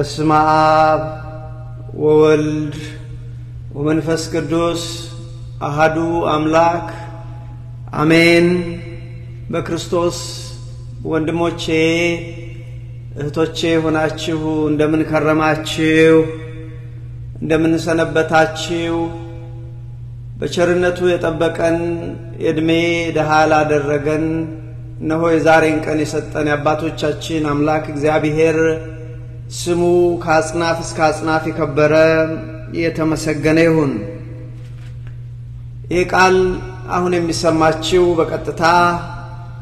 በስመ አብ ወወልድ ወመንፈስ ቅዱስ አሐዱ አምላክ አሜን። በክርስቶስ ወንድሞቼ እህቶቼ ሆናችሁ እንደምን ከረማችሁ? እንደምን ሰነበታችሁ? በቸርነቱ የጠበቀን የእድሜ ደሃ ላደረገን እነሆ የዛሬን ቀን የሰጠን የአባቶቻችን አምላክ እግዚአብሔር ስሙ ከአጽናፍ እስከ አጽናፍ የከበረ የተመሰገነ ይሁን። ይህ ቃል አሁን የሚሰማችሁ በቀጥታ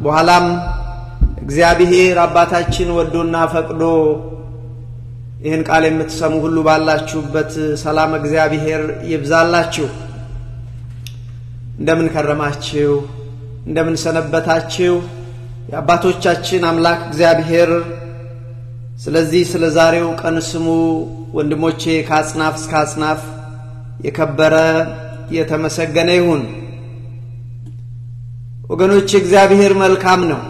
በኋላም እግዚአብሔር አባታችን ወዶና ፈቅዶ ይህን ቃል የምትሰሙ ሁሉ ባላችሁበት ሰላም እግዚአብሔር ይብዛላችሁ። እንደምን ከረማችሁ? እንደምን ሰነበታችሁ? የአባቶቻችን አምላክ እግዚአብሔር ስለዚህ ስለ ዛሬው ቀን ስሙ ወንድሞቼ ከአጽናፍ እስከ አጽናፍ የከበረ የተመሰገነ ይሁን። ወገኖቼ እግዚአብሔር መልካም ነው።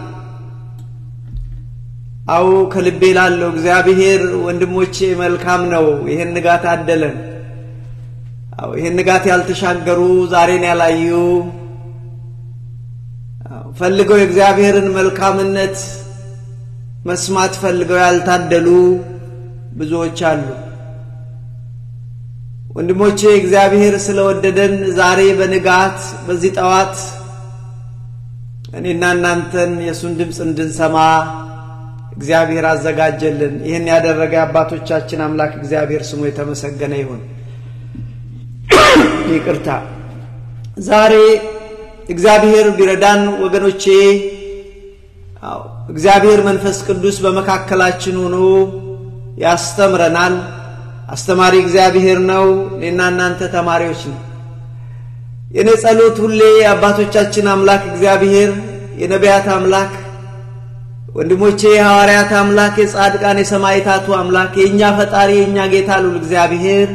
አው ከልቤ ላለው እግዚአብሔር ወንድሞቼ መልካም ነው። ይሄን ንጋት አደለን። አው ይሄን ንጋት ያልተሻገሩ ዛሬን ያላዩ ፈልገው የእግዚአብሔርን መልካምነት መስማት ፈልገው ያልታደሉ ብዙዎች አሉ። ወንድሞቼ እግዚአብሔር ስለወደደን ዛሬ በንጋት በዚህ ጠዋት እኔና እናንተን የሱን ድምጽ እንድንሰማ እግዚአብሔር አዘጋጀልን። ይሄን ያደረገ አባቶቻችን አምላክ እግዚአብሔር ስሙ የተመሰገነ ይሁን። ይቅርታ ዛሬ እግዚአብሔር ቢረዳን ወገኖቼ እግዚአብሔር መንፈስ ቅዱስ በመካከላችን ሆኖ ያስተምረናል። አስተማሪ እግዚአብሔር ነው። እኔና እናንተ ተማሪዎች ነን። የኔ ጸሎት ሁሌ አባቶቻችን አምላክ እግዚአብሔር የነቢያት አምላክ ወንድሞቼ የሐዋርያት አምላክ የጻድቃን የሰማዕታቱ አምላክ የኛ ፈጣሪ የኛ ጌታ ልዑል እግዚአብሔር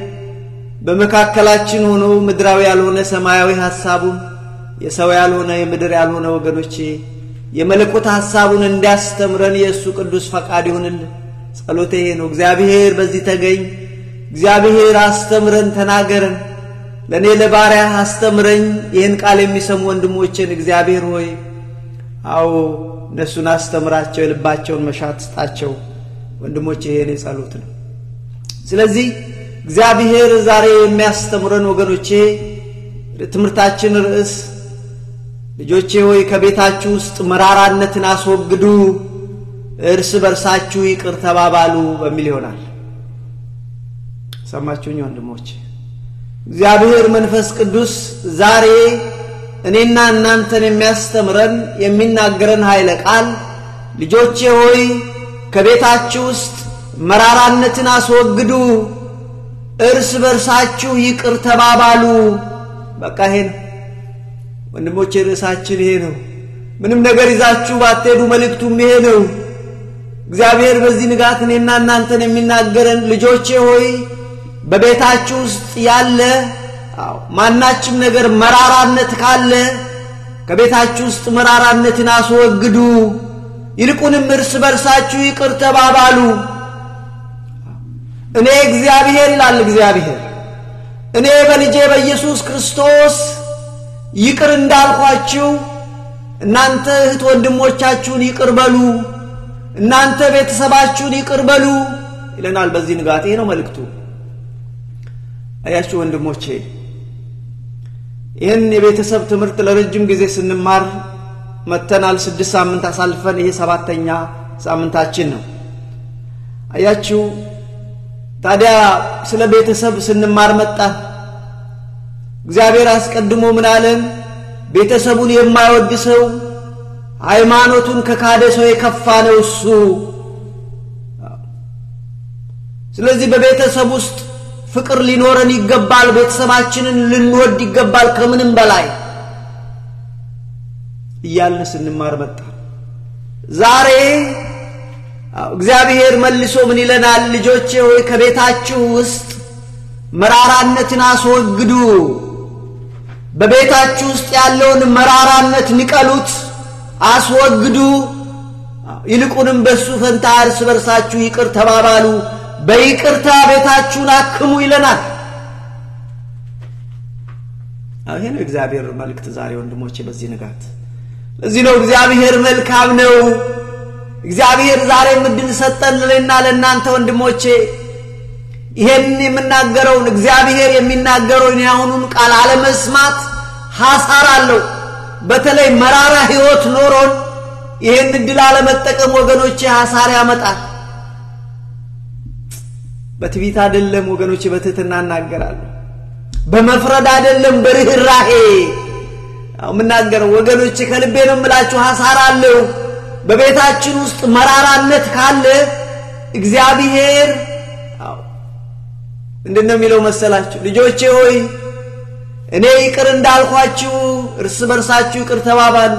በመካከላችን ሆኖ ምድራዊ ያልሆነ ሰማያዊ ሐሳቡን የሰው ያልሆነ የምድር ያልሆነ ወገኖቼ የመለኮት ሐሳቡን እንዲያስተምረን የእሱ ቅዱስ ፈቃድ ይሁንልን። ጸሎቴ ነው። እግዚአብሔር በዚህ ተገኝ። እግዚአብሔር አስተምረን ተናገረን። ለኔ ለባሪያ አስተምረኝ። ይህን ቃል የሚሰሙ ወንድሞቼን እግዚአብሔር ሆይ አው እነሱን አስተምራቸው፣ የልባቸውን መሻት ስጣቸው። ወንድሞቼ የኔ ጸሎት ነው። ስለዚህ እግዚአብሔር ዛሬ የሚያስተምረን ወገኖቼ ትምህርታችን ርዕስ ልጆቼ ሆይ ከቤታችሁ ውስጥ መራራነትን አስወግዱ፣ እርስ በርሳችሁ ይቅር ተባባሉ በሚል ይሆናል። ሰማችሁኝ ወንድሞቼ? እግዚአብሔር መንፈስ ቅዱስ ዛሬ እኔና እናንተን የሚያስተምረን የሚናገረን ኃይለ ቃል ልጆቼ ሆይ ከቤታችሁ ውስጥ መራራነትን አስወግዱ፣ እርስ በርሳችሁ ይቅር ተባባሉ። በቃ ይሄ ነው ወንድሞቼ፣ ርዕሳችን ይሄ ነው። ምንም ነገር ይዛችሁ ባትሄዱ መልእክቱም ይሄ ነው። እግዚአብሔር በዚህ ንጋት እኔና እናንተን የሚናገረን ልጆቼ ሆይ በቤታችሁ ውስጥ ያለ ማናችም ነገር መራራነት ካለ ከቤታችሁ ውስጥ መራራነትን አስወግዱ፣ ይልቁንም እርስ በርሳችሁ ይቅር ተባባሉ። እኔ እግዚአብሔር ይላል እግዚአብሔር እኔ በልጄ በኢየሱስ ክርስቶስ ይቅር እንዳልኳችሁ እናንተ እህት ወንድሞቻችሁን ይቅር በሉ፣ እናንተ ቤተሰባችሁን ይቅር በሉ ይለናል በዚህ ንጋት። ይሄ ነው መልእክቱ። አያችሁ ወንድሞቼ፣ ይህን የቤተሰብ ትምህርት ለረጅም ጊዜ ስንማር መተናል። 6 ሳምንት አሳልፈን ይሄ 7ኛ ሳምንታችን ነው። አያችሁ ታዲያ ስለ ቤተሰብ ስንማር መጣን። እግዚአብሔር አስቀድሞ ምን አለን? ቤተሰቡን የማይወድ ሰው ሃይማኖቱን ከካደ ሰው የከፋ ነው እሱ። ስለዚህ በቤተሰብ ውስጥ ፍቅር ሊኖረን ይገባል። ቤተሰባችንን ልንወድ ይገባል ከምንም በላይ እያልን ስንማር መጣን። ዛሬ እግዚአብሔር መልሶ ምን ይለናል? ልጆቼ ሆይ ከቤታችሁ ውስጥ መራራነትን አስወግዱ፣ በቤታችሁ ውስጥ ያለውን መራራነት ንቀሉት፣ አስወግዱ፣ ይልቁንም በሱ ፈንታ እርስ በርሳችሁ ይቅር ተባባሉ በይቅርታ ቤታችሁን አክሙ ይለናል። ይሄ ነው እግዚአብሔር መልእክት ዛሬ ወንድሞቼ በዚህ ንጋት። ለዚህ ነው እግዚአብሔር መልካም ነው። እግዚአብሔር ዛሬ ምድል ሰጠንልና ለእናንተ ወንድሞቼ ይሄን የምናገረውን እግዚአብሔር የሚናገረውን ያሁኑን ቃል አለመስማት ሐሳር አለው። በተለይ መራራ ህይወት ኖሮን ይሄን ድል አለመጠቀም ወገኖቼ ሐሳር ያመጣል። በትዕቢት አይደለም ወገኖቼ በትህትና እናገራለሁ። በመፍረድ አይደለም በርህራሄ ምናገረው ወገኖቼ ከልቤ ነው የምላችሁ ሐሳር አለው። በቤታችን ውስጥ መራራነት ካለ እግዚአብሔር እንደነው የሚለው መሰላችሁ ልጆቼ ሆይ እኔ ይቅር እንዳልኳችሁ እርስ በርሳችሁ ይቅር ተባባሉ።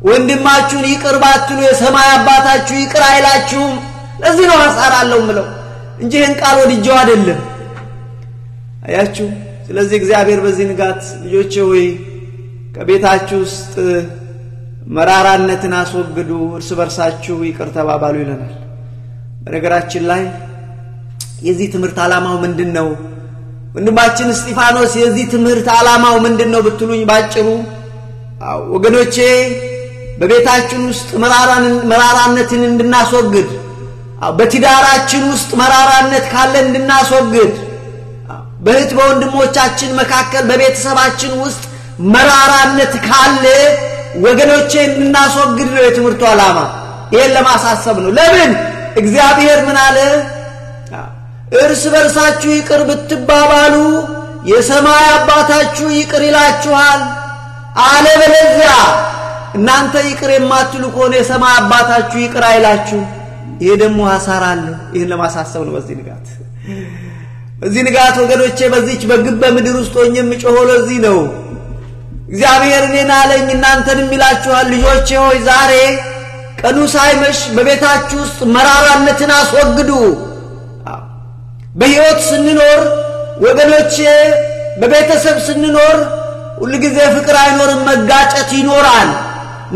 ወንድማችሁን ይቅር ባትሉ የሰማይ አባታችሁ ይቅር አይላችሁም። ለዚህ ነው ሐሳር አለው ምለው እንጂ ይሄን ቃል ወድጄው አይደለም። አያችሁ። ስለዚህ እግዚአብሔር በዚህ ንጋት ልጆቼ ሆይ ከቤታችሁ ውስጥ መራራነትን አስወግዱ፣ እርስ በርሳችሁ ይቅር ተባባሉ ይለናል። በነገራችን ላይ የዚህ ትምህርት ዓላማው ምንድነው? ወንድማችን እስጢፋኖስ የዚህ ትምህርት ዓላማው ምንድነው ብትሉኝ ባጭሩ ወገኖቼ በቤታችን ውስጥ መራራነትን እንድናስወግድ፣ በትዳራችን ውስጥ መራራነት ካለ እንድናስወግድ፣ በእህት በወንድሞቻችን መካከል በቤተሰባችን ውስጥ መራራነት ካለ ወገኖቼ እንድናስወግድ ነው የትምህርቱ ዓላማ። ይሄን ለማሳሰብ ነው። ለምን እግዚአብሔር ምን አለ? እርስ በርሳችሁ ይቅር ብትባባሉ የሰማይ አባታችሁ ይቅር ይላችኋል። አለበለዚያ እናንተ ይቅር የማትሉ ከሆነ የሰማይ አባታችሁ ይቅር አይላችሁ። ይሄ ደግሞ ሐሳር አለ። ይሄን ለማሳሰብ ነው በዚህ ንጋት ወገኖቼ በዚህች በግበ ምድር ውስጥ ሆኜ የምጮኸው ለዚህ ነው። እግዚአብሔር እኔን አለኝ እናንተንም ይላችኋል ልጆቼ ሆይ ዛሬ ቀኑ ሳይመሽ በቤታችሁ ውስጥ መራራነትን አስወግዱ። በሕይወት ስንኖር ወገኖቼ በቤተሰብ ስንኖር ሁሉ ጊዜ ፍቅር አይኖርም፣ መጋጨት ይኖራል።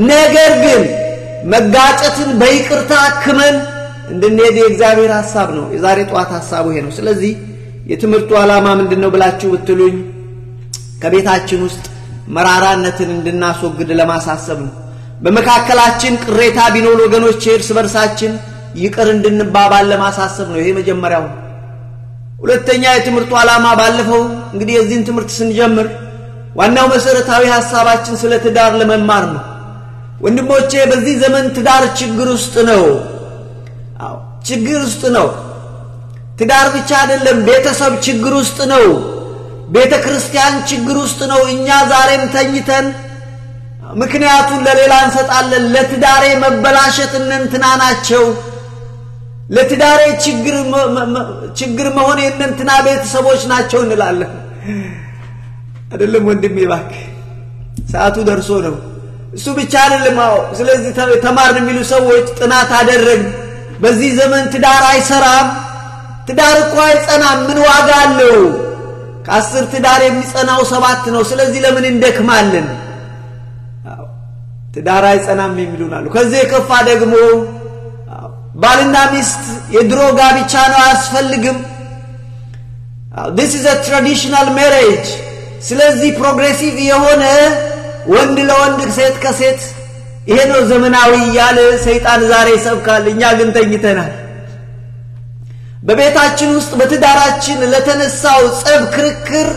ነገር ግን መጋጨትን በይቅርታ አክመን እንድንሄድ የእግዚአብሔር ሐሳብ ነው። የዛሬ ጧት ሐሳቡ ይሄ ነው። ስለዚህ የትምህርቱ ዓላማ ምንድነው ብላችሁ ብትሉኝ ከቤታችን ውስጥ መራራነትን እንድናስወግድ ለማሳሰብ ነው። በመካከላችን ቅሬታ ቢኖር ወገኖቼ እርስ በርሳችን ይቅር እንድንባባል ለማሳሰብ ነው። ይሄ መጀመሪያው። ሁለተኛ የትምህርቱ ዓላማ ባለፈው እንግዲህ የዚህን ትምህርት ስንጀምር ዋናው መሰረታዊ ሐሳባችን ስለ ትዳር ለመማር ነው። ወንድሞቼ በዚህ ዘመን ትዳር ችግር ውስጥ ነው። ችግር ውስጥ ነው። ትዳር ብቻ አይደለም፣ ቤተሰብ ችግር ውስጥ ነው። ቤተክርስቲያን ችግር ውስጥ ነው። እኛ ዛሬም ተኝተን ምክንያቱን ለሌላ እንሰጣለን። ለትዳሬ መበላሸት እንትና ናቸው፣ ለትዳሬ ችግር መሆን እንትና ቤተሰቦች ናቸው እንላለን። አይደለም ወንድሜ እባክህ ሰዓቱ ደርሶ ነው። እሱ ብቻ አይደለም። ስለዚህ ተማርን የሚሉ ሰዎች ጥናት አደረግን። በዚህ ዘመን ትዳር አይሰራም፣ ትዳር እኮ አይጸናም፣ ምን ዋጋ አለው? ከ10 ትዳር የሚጸናው 7 ነው። ስለዚህ ለምን እንደክማለን? ትዳር አይጸናም የሚሉናሉ። ከዚህ የከፋ ደግሞ ባልና ሚስት የድሮ ጋብቻ ነው አያስፈልግም። this is a traditional marriage። ስለዚህ ፕሮግሬሲቭ የሆነ ወንድ ለወንድ ሴት ከሴት ይሄ ነው ዘመናዊ ያለ ሰይጣን ዛሬ ይሰብካል። እኛ ግን ተኝተናል። በቤታችን ውስጥ በትዳራችን ለተነሳው ጸብ ክርክር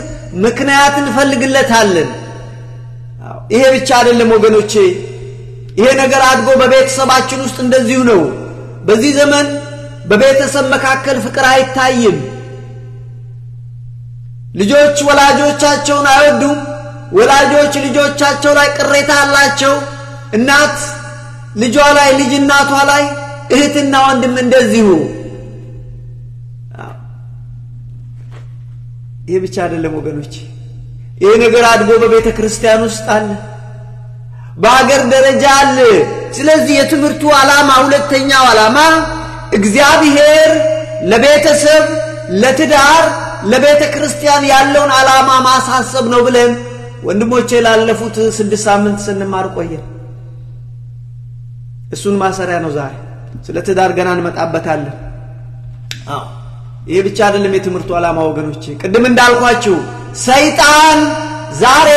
ምክንያት እንፈልግለታለን። ይሄ ብቻ አይደለም ወገኖቼ፣ ይሄ ነገር አድጎ በቤተሰባችን ውስጥ እንደዚሁ ነው። በዚህ ዘመን በቤተሰብ መካከል ፍቅር አይታይም። ልጆች ወላጆቻቸውን አይወዱም፣ ወላጆች ልጆቻቸው ላይ ቅሬታ አላቸው። እናት ልጇ ላይ፣ ልጅ እናቷ ላይ፣ እህትና ወንድም እንደዚሁ። ይሄ ብቻ አይደለም ወገኖች፣ ይሄ ነገር አድጎ በቤተ ክርስቲያን ውስጥ አለ፣ በአገር ደረጃ አለ። ስለዚህ የትምህርቱ ዓላማ ሁለተኛው ዓላማ እግዚአብሔር ለቤተሰብ፣ ለትዳር፣ ለቤተ ክርስቲያን ያለውን ዓላማ ማሳሰብ ነው ብለን ወንድሞቼ ላለፉት 6 ሳምንት ስንማር ቆየን። እሱን ማሰሪያ ነው ዛሬ። ስለ ትዳር ገና እንመጣበታለን። ይሄ ብቻ አይደለም የትምህርቱ ዓላማ ወገኖቼ ቅድም እንዳልኳችሁ ሰይጣን ዛሬ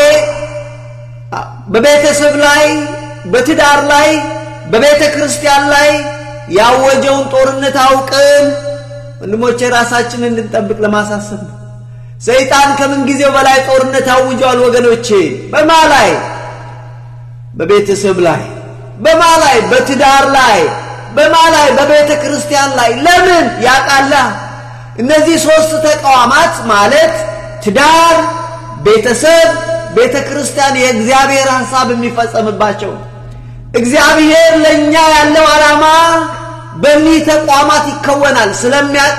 በቤተሰብ ላይ በትዳር ላይ በቤተ ክርስቲያን ላይ ያወጀውን ጦርነት አውቀን ወንድሞቼ ራሳችንን እንድንጠብቅ ለማሳሰብ ነው ሰይጣን ከምን ጊዜው በላይ ጦርነት አውጇል ወገኖቼ በማላይ በቤተሰብ ላይ በማላይ በትዳር ላይ በማላይ በቤተ ክርስቲያን ላይ ለምን ያቃላ እነዚህ ሶስት ተቋማት ማለት ትዳር ቤተሰብ ቤተ ክርስቲያን የእግዚአብሔር ሐሳብ የሚፈጸምባቸው እግዚአብሔር ለኛ ያለው ዓላማ በእነዚህ ተቋማት ይከወናል ስለሚያቅ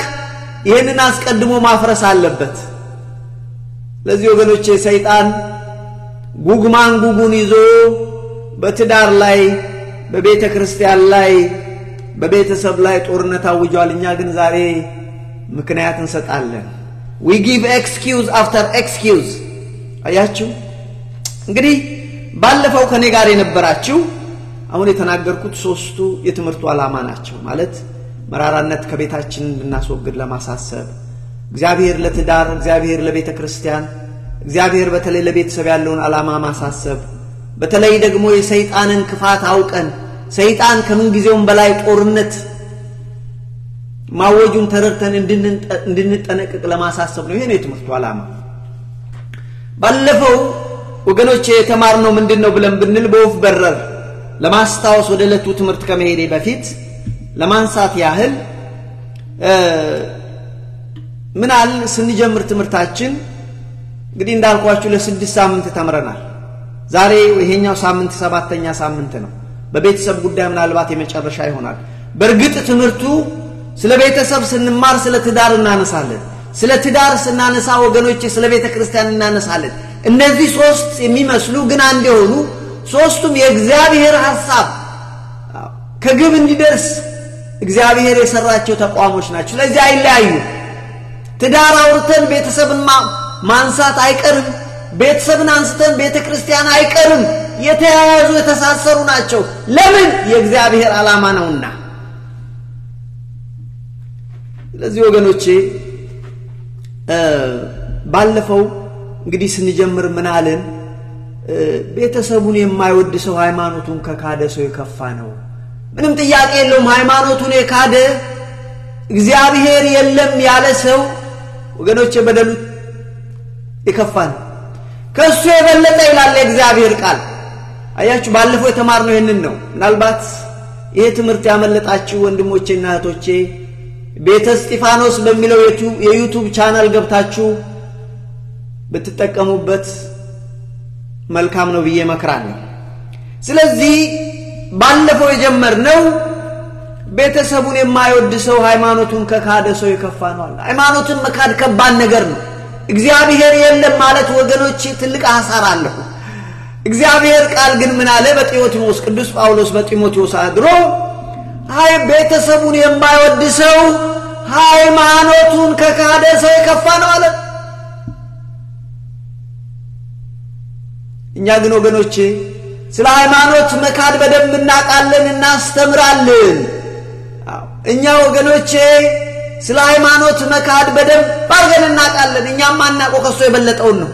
ይሄንን አስቀድሞ ማፍረስ አለበት ለዚህ ወገኖቼ ሰይጣን ጉግማን ጉጉን ይዞ በትዳር ላይ በቤተ ክርስቲያን ላይ በቤተሰብ ላይ ጦርነት አውጇል እኛ ግን ዛሬ ምክንያት እንሰጣለን we give excuse after excuse አያችሁ እንግዲህ ባለፈው ከኔ ጋር የነበራችሁ አሁን የተናገርኩት ሶስቱ የትምህርቱ ዓላማ ናቸው ማለት መራራነት ከቤታችን እንድናስወግድ ለማሳሰብ እግዚአብሔር ለትዳር እግዚአብሔር ለቤተ ክርስቲያን እግዚአብሔር በተለይ ለቤተሰብ ያለውን ዓላማ ማሳሰብ በተለይ ደግሞ የሰይጣንን ክፋት አውቀን ሰይጣን ከምን ጊዜውም በላይ ጦርነት ማወጁን ተረድተን እንድንጠነቀቅ ለማሳሰብ ነው ይሄ ነው የትምህርቱ ዓላማ ባለፈው ወገኖቼ የተማርነው ምንድነው ብለን ብንል በወፍ በረር ለማስታወስ ወደ ለቱ ትምህርት ከመሄዴ በፊት ለማንሳት ያህል ምናል ስንጀምር ትምህርታችን እንግዲህ እንዳልኳችሁ ለ6 ሳምንት ተምረናል ዛሬ ይሄኛው ሳምንት 7ኛ ሳምንት ነው በቤተሰብ ጉዳይ ምናልባት የመጨረሻ ይሆናል በርግጥ ትምህርቱ ስለ ቤተሰብ ስንማር ስለ ትዳር እናነሳለን ስለ ትዳር ስናነሳ ወገኖቼ ስለ ቤተ ክርስቲያን እናነሳለን እነዚህ ሶስት የሚመስሉ ግን አንድ የሆኑ ሶስቱም የእግዚአብሔር ሐሳብ ከግብ እንዲደርስ እግዚአብሔር የሰራቸው ተቋሞች ናቸው ስለዚህ አይለያዩ ትዳር አውርተን ቤተሰብን ማንሳት አይቀርም ቤተሰብን አንስተን ቤተ ክርስቲያን አይቀርም የተያያዙ የተሳሰሩ ናቸው ለምን የእግዚአብሔር ዓላማ ነውና ስለዚህ ወገኖቼ ባለፈው እንግዲህ ስንጀምር ምን አለን ቤተሰቡን የማይወድ ሰው ሃይማኖቱን ከካደ ሰው የከፋ ነው ምንም ጥያቄ የለውም ሃይማኖቱን የካደ እግዚአብሔር የለም ያለ ሰው ወገኖቼ በደሉ የከፋ ነው ከሱ የበለጠ ይላል እግዚአብሔር ቃል አያችሁ ባለፈው የተማርነው ይሄንን ነው ምናልባት ይሄ ትምህርት ያመለጣችሁ ወንድሞቼና እህቶቼ ቤተ እስጢፋኖስ በሚለው የዩቲዩብ ቻናል ገብታችሁ በተጠቀሙበት መልካም ነው ብዬ መክራለሁ ስለዚህ ባለፈው የጀመርነው ቤተሰቡን የማይወድ ሰው ሃይማኖቱን ከካደ ሰው የከፋ ነው አለ ሃይማኖትን መካድ ከባድ ነገር ነው እግዚአብሔር የለም ማለት ወገኖቼ ትልቅ ሐሳር አለው እግዚአብሔር ቃል ግን ምን አለ በጢሞቴዎስ ቅዱስ ጳውሎስ በጢሞቴዎስ አድሮ አይ ቤተሰቡን የማይወድ ሰው ሃይማኖቱን ከካደ ሰው የከፋ ነው አለ እኛ ግን ወገኖቼ ስለ ሃይማኖት መካድ በደንብ እናቃለን እናስተምራለን እኛ ወገኖቼ ስለ ሃይማኖት መካድ በደንብ ባርገን እናቃለን እኛም ማናቆ ከሱ የበለጠውን ነው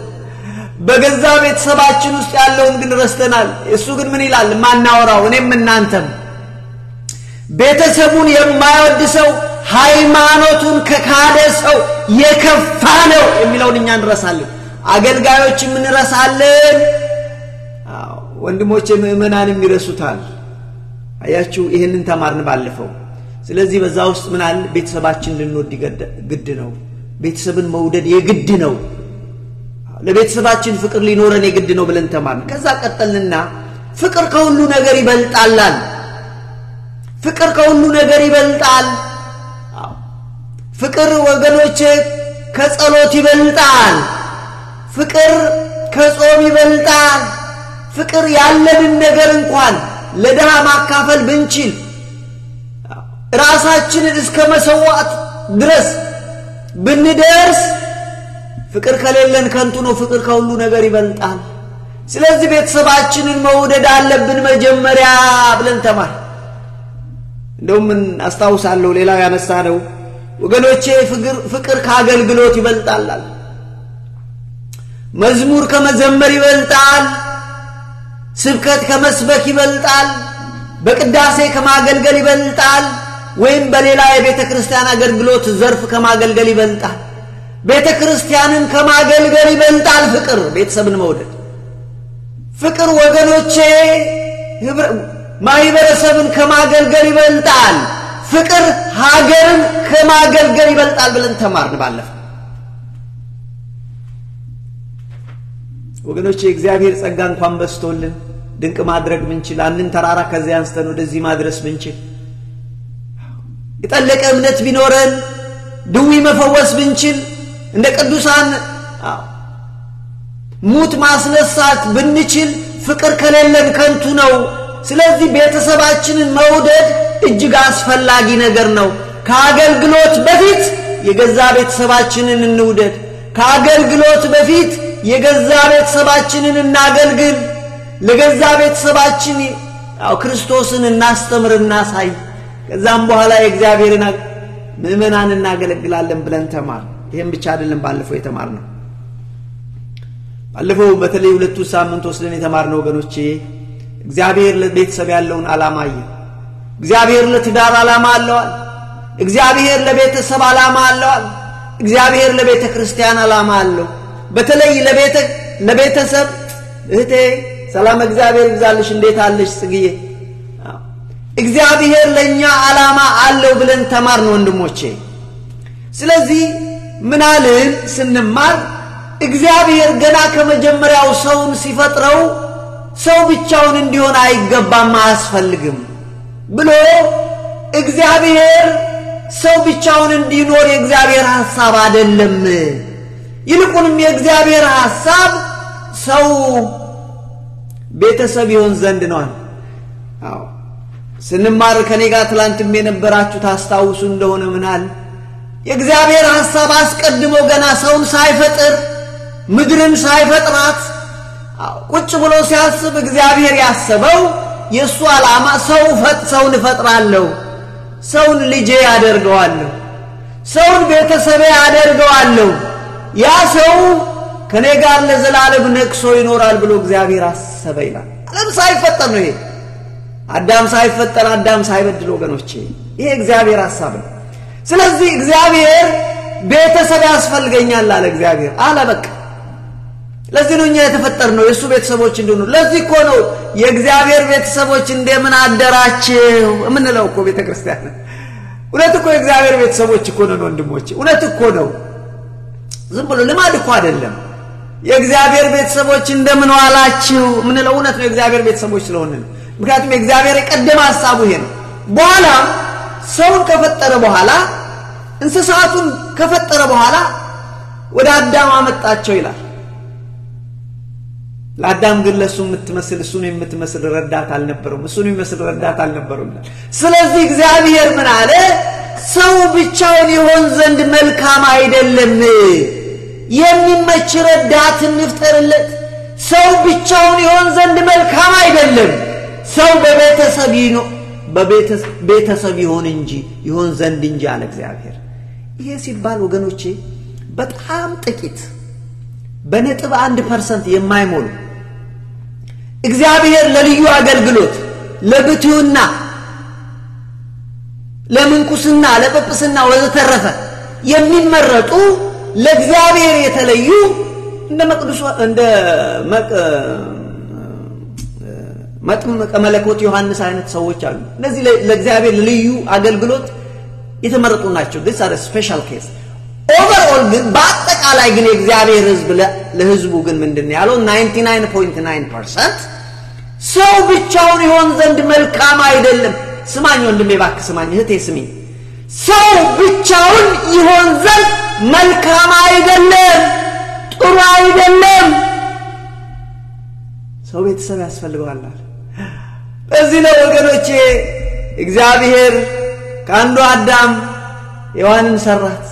በገዛ ቤተሰባችን ውስጥ ያለውን ግን ረስተናል እሱ ግን ምን ይላል ማናወራው እኔም እናንተም ቤተሰቡን የማይወድ ሰው ሃይማኖቱን ከካደ ሰው የከፋ ነው የሚለውን እኛ እንረሳለን አገልጋዮች ምን እንረሳለን ወንድሞቼ ምእመናንም ይረሱታል አያችሁ ይሄንን ተማርን ባለፈው ስለዚህ በዛ ውስጥ ምን አለ ቤተሰባችን ልንወድ ግድ ነው ቤተሰብን መውደድ የግድ ነው ለቤተሰባችን ፍቅር ሊኖረን የግድ ነው ብለን ተማርን ከዛ ቀጠልና ፍቅር ከሁሉ ነገር ይበልጣል ፍቅር ከሁሉ ነገር ይበልጣል ፍቅር ወገኖቼ ከጸሎት ይበልጣል ፍቅር ከጾም ይበልጣል ፍቅር ያለንን ነገር እንኳን ለደሃ ማካፈል ብንችል ራሳችንን እስከ መሰዋት ድረስ ብንደርስ ፍቅር ከሌለን ከንቱ ነው ፍቅር ከሁሉ ነገር ይበልጣል ስለዚህ ቤተሰባችንን መውደድ አለብን መጀመሪያ ብለን ተማር እንደውም አስተዋውሳለሁ ሌላው ያነሳነው ወገኖቼ ፍቅር ከአገልግሎት ይበልጣል መዝሙር ከመዘመር ይበልጣል ስብከት ከመስበክ ይበልጣል በቅዳሴ ከማገልገል ይበልጣል ወይም በሌላ የቤተ ክርስቲያን አገልግሎት ዘርፍ ከማገልገል ይበልጣል ቤተ ክርስቲያንን ከማገልገል ይበልጣል ፍቅር ቤተሰብን መውደድ ፍቅር ወገኖቼ ማህበረሰብን ከማገልገል ይበልጣል ፍቅር ሀገርን ከማገልገል ይበልጣል ብለን ተማርን ባለፈው ወገኖቼ እግዚአብሔር ጸጋ እንኳን በስቶልን ድንቅ ማድረግ ብንችል አንን ተራራ ከዚያ አንስተን ወደዚህ ማድረስ ብንችል የጠለቀ እምነት ቢኖረን ድዊ መፈወስ ብንችል እንደ ቅዱሳን ሙት ማስነሳት ብንችል ፍቅር ከሌለን ከንቱ ነው ስለዚህ ቤተሰባችንን መውደድ እጅግ አስፈላጊ ነገር ነው ከአገልግሎት በፊት የገዛ ቤተሰባችንን እንውደድ ከአገልግሎት በፊት የገዛ ቤተሰባችንን እናገልግል ለገዛ ቤተሰባችን ክርስቶስን እናስተምርና ሳይ ከዛም በኋላ የእግዚአብሔርን ምእመናን እናገለግላለን ብለን ተማር ይሄን ብቻ አይደለም ባለፈው የተማርነው ባለፈው በተለይ ሁለቱ ሳምንት ወስደን የተማርነው ወገኖቼ እግዚአብሔር ለቤተሰብ ያለውን ዓላማ እግዚአብሔር ለትዳር ዓላማ አለው እግዚአብሔር ለቤተሰብ ዓላማ አለው እግዚአብሔር ለቤተ ክርስቲያን ዓላማ አለው በተለይ ለቤተሰብ እህቴ ሰላም እግዚአብሔር ይብዛልሽ እንዴት አለሽ ጽግዬ እግዚአብሔር ለኛ ዓላማ አለው ብለን ተማርነው ወንድሞቼ ስለዚህ ምን አለን ስንማር እግዚአብሔር ገና ከመጀመሪያው ሰውን ሲፈጥረው ሰው ብቻውን እንዲሆን አይገባም አያስፈልግም ብሎ እግዚአብሔር ሰው ብቻውን እንዲኖር የእግዚአብሔር ሐሳብ አይደለም ይልቁንም የእግዚአብሔር ሐሳብ ሰው ቤተሰብ ይሆን ዘንድ ነው አዎ ስንማር ከኔ ጋር ትላንትም የነበራችሁ ታስታውሱ እንደሆነ ምናል የእግዚአብሔር ሐሳብ አስቀድሞ ገና ሰውን ሳይፈጥር ምድርን ሳይፈጥራት ቁጭ ብሎ ሲያስብ እግዚአብሔር ያሰበው የሱ ዓላማ ሰውን ፈጥራለሁ ሰውን ልጄ ያደርገዋለሁ ሰውን ቤተሰቤ ያደርገዋለሁ ያ ሰው ከኔ ጋር ለዘላለም ነክሶ ይኖራል ብሎ እግዚአብሔር አሰበ ይላል ዓለም ሳይፈጠር ነው ይሄ አዳም ሳይፈጠር አዳም ሳይበድል ወገኖቼ ይሄ እግዚአብሔር ሐሳብ ነው ስለዚህ እግዚአብሔር ቤተሰብ ያስፈልገኛል አለ እግዚአብሔር አለ በቃ ለዚህ ነው እኛ የተፈጠርነው የሱ ቤተሰቦች እንደሆኑ ለዚህ እኮ ነው የእግዚአብሔር ቤተሰቦች እንደምን አደራችሁ ምንለው እኮ ቤተክርስቲያን እውነት እኮ የእግዚአብሔር ቤተሰቦች እኮ ነው ወንድሞቼ እውነት እኮ ነው ዝም ብሎ ልማድ እኮ አይደለም የእግዚአብሔር ቤተሰቦች እንደምን ዋላችሁ ምንለው እውነት ነው የእግዚአብሔር ቤተሰቦች ስለሆነ ምክንያቱም የእግዚአብሔር የቀደመ ሐሳቡ ይሄ ነው በኋላ ሰውን ከፈጠረ በኋላ እንስሳቱን ከፈጠረ በኋላ ወደ አዳም አመጣቸው ይላል ለአዳም ግን ለሱ የምትመስል እሱን የምትመስል ረዳት አልነበረም እሱን የሚመስል ረዳት አልነበረም ስለዚህ እግዚአብሔር ምን አለ ሰው ብቻውን ይሆን ዘንድ መልካም አይደለም የሚመች ረዳት እንፍጠርለት ሰው ብቻውን ይሆን ዘንድ መልካም አይደለም ሰው በቤተሰብ ይሆን ዘንድ እንጂ አለ እግዚአብሔር ይሄ ሲባል ወገኖቼ በጣም ጥቂት በነጥብ 1% የማይሞሉ እግዚአብሔር ለልዩ አገልግሎት ለብቱና ለምንኩስና ለጵጵስና ወዘተረፈ የሚመረጡ ለእግዚአብሔር የተለዩ እንደ መቅዱስ እንደ መጥምቀ መለኮት ዮሐንስ አይነት ሰዎች አሉ እነዚህ ለእግዚአብሔር ልዩ አገልግሎት የተመረጡ ናቸው this are a special case overall ግን በአጠቃላይ ግን የእግዚአብሔር ሕዝብ ለሕዝቡ ግን ምንድነው ያለው 99.9% ሰው ብቻውን ይሆን ዘንድ መልካም አይደለም ስማኝ ወንድሜ ባክ ስማኝ እህቴ ስሚ ሰው ብቻውን ይሆን ዘንድ መልካም አይደለም ጥሩ አይደለም ሰው ቤተሰብ ያስፈልገዋል በዚህ ነው ወገኖቼ እግዚአብሔር ከአንዱ አዳም ሔዋንን ሰራት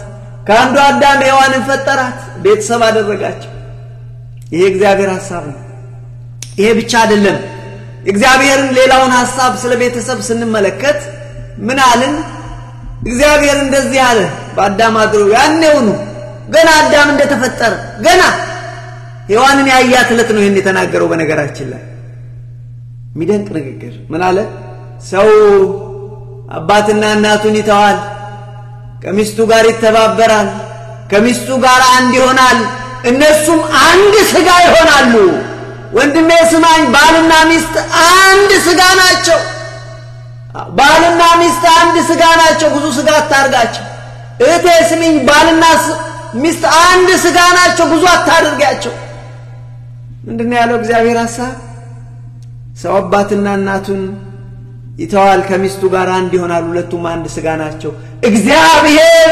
ከአንዱ አዳም ሔዋንን ፈጠራት ቤተሰብ አደረጋቸው ይሄ እግዚአብሔር ሐሳብ ነው ይሄ ብቻ አይደለም እግዚአብሔርን ሌላውን ሐሳብ ስለ ቤተሰብ ስንመለከት ምን አልን እግዚአብሔር እንደዚህ አለ በአዳም አድሮ ያኔው ነው ገና አዳም እንደተፈጠረ ገና ሔዋንን ያያት ዕለት ነው ይሄን የተናገረው በነገራችን ላይ ሚደንቅ ንግግር ምን አለ ሰው አባትና እናቱን ይተዋል ከሚስቱ ጋር ይተባበራል ከሚስቱ ጋር አንድ ይሆናል እነሱም አንድ ስጋ ይሆናሉ ወንድሜ ስማኝ ባልና ሚስት አንድ ስጋ ናቸው ባልና ሚስት አንድ ስጋ ናቸው ብዙ ስጋ አታርጋቸው እህቴ ስሚኝ ባልና ሚስት አንድ ስጋ ናቸው ብዙ አታድርጋቸው ምንድነው ያለው እግዚአብሔር ሐሳብ ሰው አባትና እናቱን ይተዋል ከሚስቱ ጋር አንድ ይሆናል ሁለቱም አንድ ስጋ ናቸው እግዚአብሔር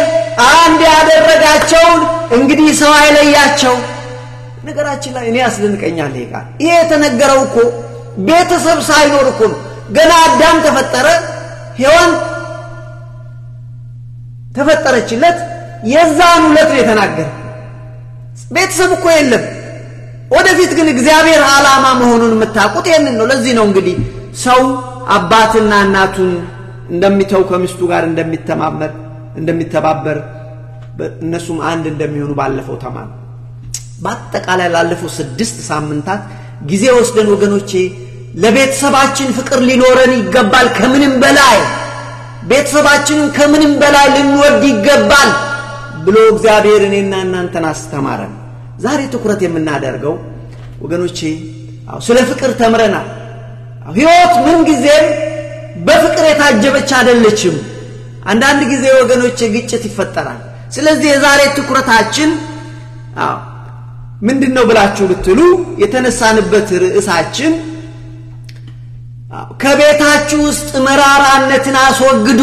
አንድ ያደረጋቸው እንግዲህ ሰው አይለያቸው ነገራችን ላይ እኔ ያስደንቀኛል ይሄ የተነገረው እኮ ቤተሰብ ሳይኖር እኮ ገና አዳም ተፈጠረ ሔዋን ተፈጠረችለት የዛን ሁለት ነው የተናገረ ቤተሰብ እኮ የለም ወደፊት ግን እግዚአብሔር ዓላማ መሆኑን መታቁት ይሄንን ነው ለዚህ ነው እንግዲህ ሰው አባትና እናቱን እንደሚተው ከሚስቱ ጋር እንደሚተባበር እነሱም አንድ እንደሚሆኑ ባለፈው ተማም በአጠቃላይ ላለፈው 6 ሳምንታት ጊዜ ወስደን ወገኖቼ ለቤተሰባችን ፍቅር ሊኖረን ይገባል ከምንም በላይ ቤተሰባችንን ከምንም በላይ ልንወድ ይገባል ብሎ እግዚአብሔር እኔና እናንተን አስተማረን ዛሬ ትኩረት የምናደርገው ወገኖቼ ስለ ፍቅር ተምረናል ሕይወት ምን ጊዜም በፍቅር የታጀበች አይደለችም አንዳንድ ጊዜ ወገኖቼ ግጭት ይፈጠራል ስለዚህ የዛሬ ትኩረታችን ምንድነው ብላችሁ ብትሉ የተነሳንበት ርዕሳችን ከቤታችሁ ውስጥ መራራነትን አስወግዱ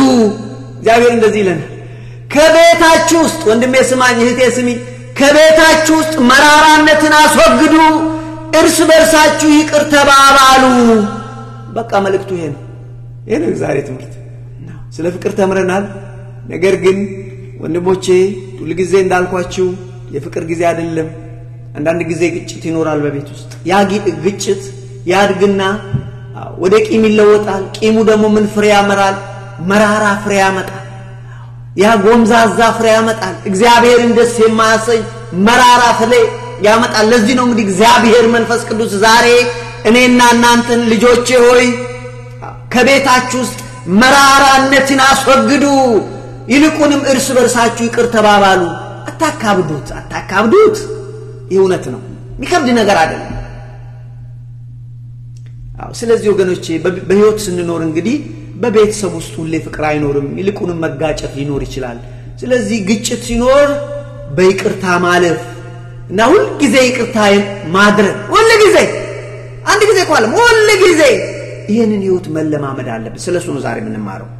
እግዚአብሔር እንደዚህ ይለናል ከቤታችሁ ውስጥ ወንድሜ ስማኝ እህቴ ስሚ ከቤታችሁ ውስጥ መራራነትን አስወግዱ እርስ በርሳችሁ ይቅር ተባባሉ በቃ መልእክቱ ይሄ ነው ዛሬ ትምህርት ስለ ፍቅር ተምረናል ነገር ግን ወንድሞቼ ሁሉ ጊዜ እንዳልኳችሁ የፍቅር ጊዜ አይደለም አንዳንድ ጊዜ ግጭት ይኖራል በቤት ውስጥ ያ ግጭት ያድግና ወደ ቂም ይለወጣል ቂሙ ደግሞ ምን ፍሬ ያመራል መራራ ፍሬ ያመጣል ያ ጎምዛዛ ፍሬ ያመጣል እግዚአብሔርን ደስ የማያሰኝ መራራ ፍሬ ያመጣል ለዚህ ነው እንግዲህ እግዚአብሔር መንፈስ ቅዱስ ዛሬ እኔና እናንተን ልጆቼ ሆይ ከቤታችሁ ውስጥ መራራነትን አስወግዱ ይልቁንም እርስ በርሳችሁ ይቅር ተባባሉ አታካብዱት ይሁነት ነው የሚከብድ ነገር አይደለም ስለዚህ ወገኖቼ በህይወት ስንኖር እንግዲህ በቤተሰብ ውስጥ ሁሌ ፍቅር አይኖርም ይልቁንም መጋጨት ሊኖር ይችላል ስለዚህ ግጭት ሲኖር በይቅርታ ማለፍ እና ሁሉ ጊዜ ይቅርታ ማድረግ ሁሉ ጊዜ አንድ ጊዜ ቋለም ሁሉ ጊዜ ይሄንን ህይወት መለማመድ አለብን ስለሱ ነው ዛሬ የምንማረው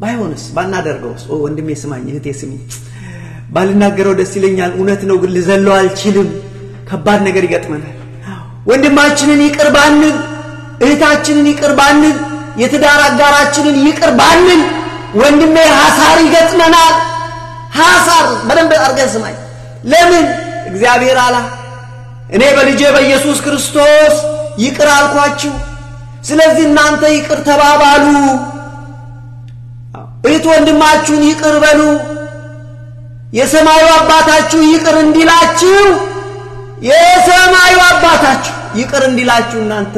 ባይሆንስ ባናደርገውስ ወንድሜ ስማኝ እህቴ ስሚ ባልናገረው ደስ ይለኛል እውነት ነው ግን ልዘለው አልችልም ከባድ ነገር ይገጥመናል ወንድማችንን ይቅር ባንል እህታችንን ይቅር ባንል የትዳር አጋራችንን ይቅር ባንል ወንድሜ ሐሳር ይገጥመናል ሐሳር በደንብ አርገህ ስማኝ ለምን እግዚአብሔር አላ እኔ በልጄ በኢየሱስ ክርስቶስ ይቅር አልኳችሁ ስለዚህ እናንተ ይቅር ተባባሉ እህት ወንድማችሁን ይቅር በሉ የሰማዩ አባታችሁ ይቅር እንዲላችሁ የሰማዩ አባታችሁ ይቅር እንዲላችሁ እናንተ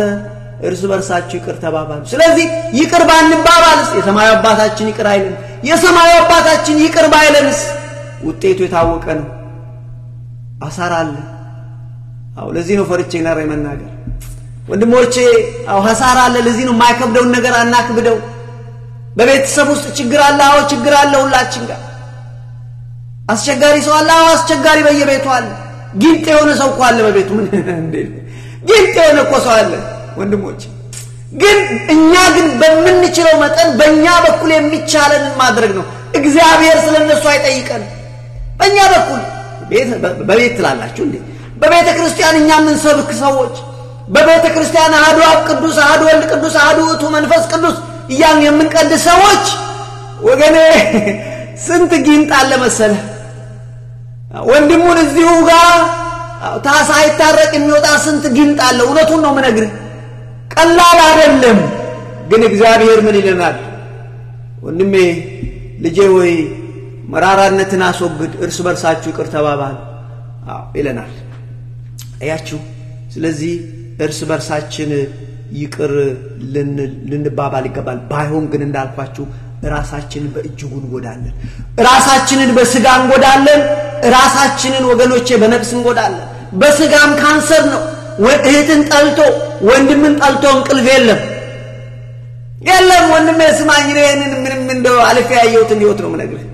እርስ በርሳችሁ ይቅር ተባባሉ ስለዚህ ይቅር ባንባባልስ የሰማዩ አባታችን ይቅር አይልን የሰማዩ አባታችን ይቅር ባይለንስ ውጤቱ የታወቀ ነው አሳር አለ ለዚህ ነው ፈርቼ ነረ መናገር ወንድሞቼ ሐሳር አለ ለዚህ ነው ማይከብደውን ነገር አናክብደው በቤተሰብ ውስጥ ችግር አለ ችግር አለ ሁላችን ጋር አስቸጋሪ ሰው አለ አስቸጋሪ በየቤቱ አለ ጊንጥ የሆነ ሰው እኮ አለ በቤቱ ምን እንዴ ጊንጥ የሆነ እኮ ሰው አለ ወንድሞቼ ግን እኛ ግን በመንችለው መጠን በእኛ በኩል የሚቻለን ማድረግ ነው እግዚአብሔር ስለነሱ አይጠይቀን በእኛ በኩል በቤት ትላላችሁ እንዴ በቤተ ክርስቲያን እኛ ምን ሰብክ ሰዎች በቤተ ክርስቲያን አሐዱ አብ ቅዱስ አሐዱ ወልድ ቅዱስ አሐዱ ውእቱ መንፈስ ቅዱስ ያን የምንቀድስ ሰዎች ወገኔ ስንት ጊንጥ አለ መሰለ ወንድሙን እዚሁ ጋር ታሳይታረቅ የሚወጣ ስንት ጊንጥ አለ እውነቱን ነው ምነግርህ ቀላል አይደለም ግን እግዚአብሔር ምን ይለናል ወንድሜ ልጄ ወይ መራራነትን አስወግድ እርስ በርሳችሁ ይቅር ተባባሉ ይለናል አያችሁ ስለዚህ እርስ በርሳችን ይቅር ልንባባል ይገባል ባይሆን ግን እንዳልኳችሁ ራሳችንን በእጅጉ እንጎዳለን ራሳችንን በስጋ እንጎዳለን ራሳችንን ወገኖቼ በነፍስ እንጎዳለን በስጋም ካንሰር ነው እህትን ጠልቶ ወንድምን ጠልቶ እንቅልፍ የለም ወንድሜ ስማኝ እኔን ምንም እንደው አልፌ ያየሁት እንዲወት ነው ምነግርህ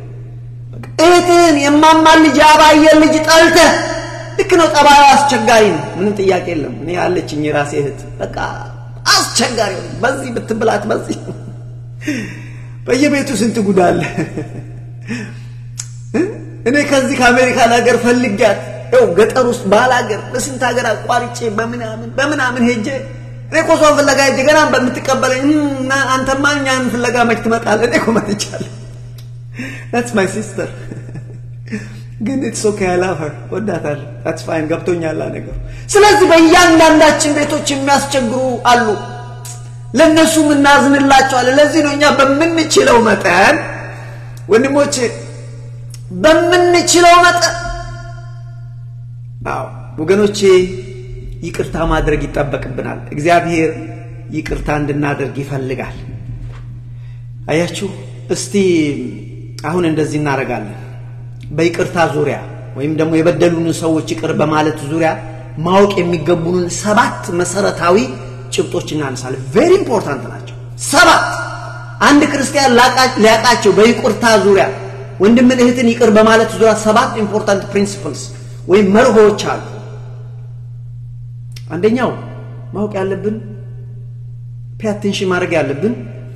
እህትን የማማል ልጅ አባየ ልጅ ጠልተ ልክ ነው ጠባዩ አስቸጋሪ ነው ምንም ጥያቄ የለም እኔ ያለችኝ ራሴ እህት በቃ አስቸጋሪ ነው በዚህ ብትብላት በዚህ በየቤቱ ስንት ጉዳል እኔ ከዚህ ከአሜሪካ ሀገር ፈልጋት ያው ገጠር ውስጥ ባላገር በስንት ሀገር አቋርጬ በምናምን ሄጄ እኔ ኮሶን ፍለጋ ሄጄ ገና በምትቀበለኝ አንተ ማኛን ፍለጋ መች ትመጣለህ እኔ ኮመጥቻለሁ that's my sister ግን it's okay I love her ወዳታለሁ that's fine ገብቶኛል ነገር ስለዚህ በእያንዳንዳችን ቤቶች የሚያስቸግሩ አሉ ለነሱ ምናዝንላቸዋለን ለዚህ ነው እኛ በመንችለው መጠን ወንድሞቼ በመንችለው መጠን ወገኖቼ ይቅርታ ማድረግ ይጣበቅብናል እግዚአብሔር ይቅርታ እንድናደርግ ይፈልጋል አያችሁ እስቲ አሁን እንደዚህ እናረጋለን በይቅርታ ዙሪያ ወይም ደግሞ የበደሉን ሰዎች ይቅር በማለት ዙሪያ ማወቅ የሚገቡን 7 መሰረታዊ ጭብጦች እናነሳለን very important ናቸው 7 አንድ ክርስቲያን ሊያቃቸው በይቅርታ ዙሪያ ወንድምን እህትን ይቅር በማለት ዙሪያ 7 important principles ወይ መርሆች አሉ አንደኛው ማወቅ ያለብን pay attention ማድረግ ያለብን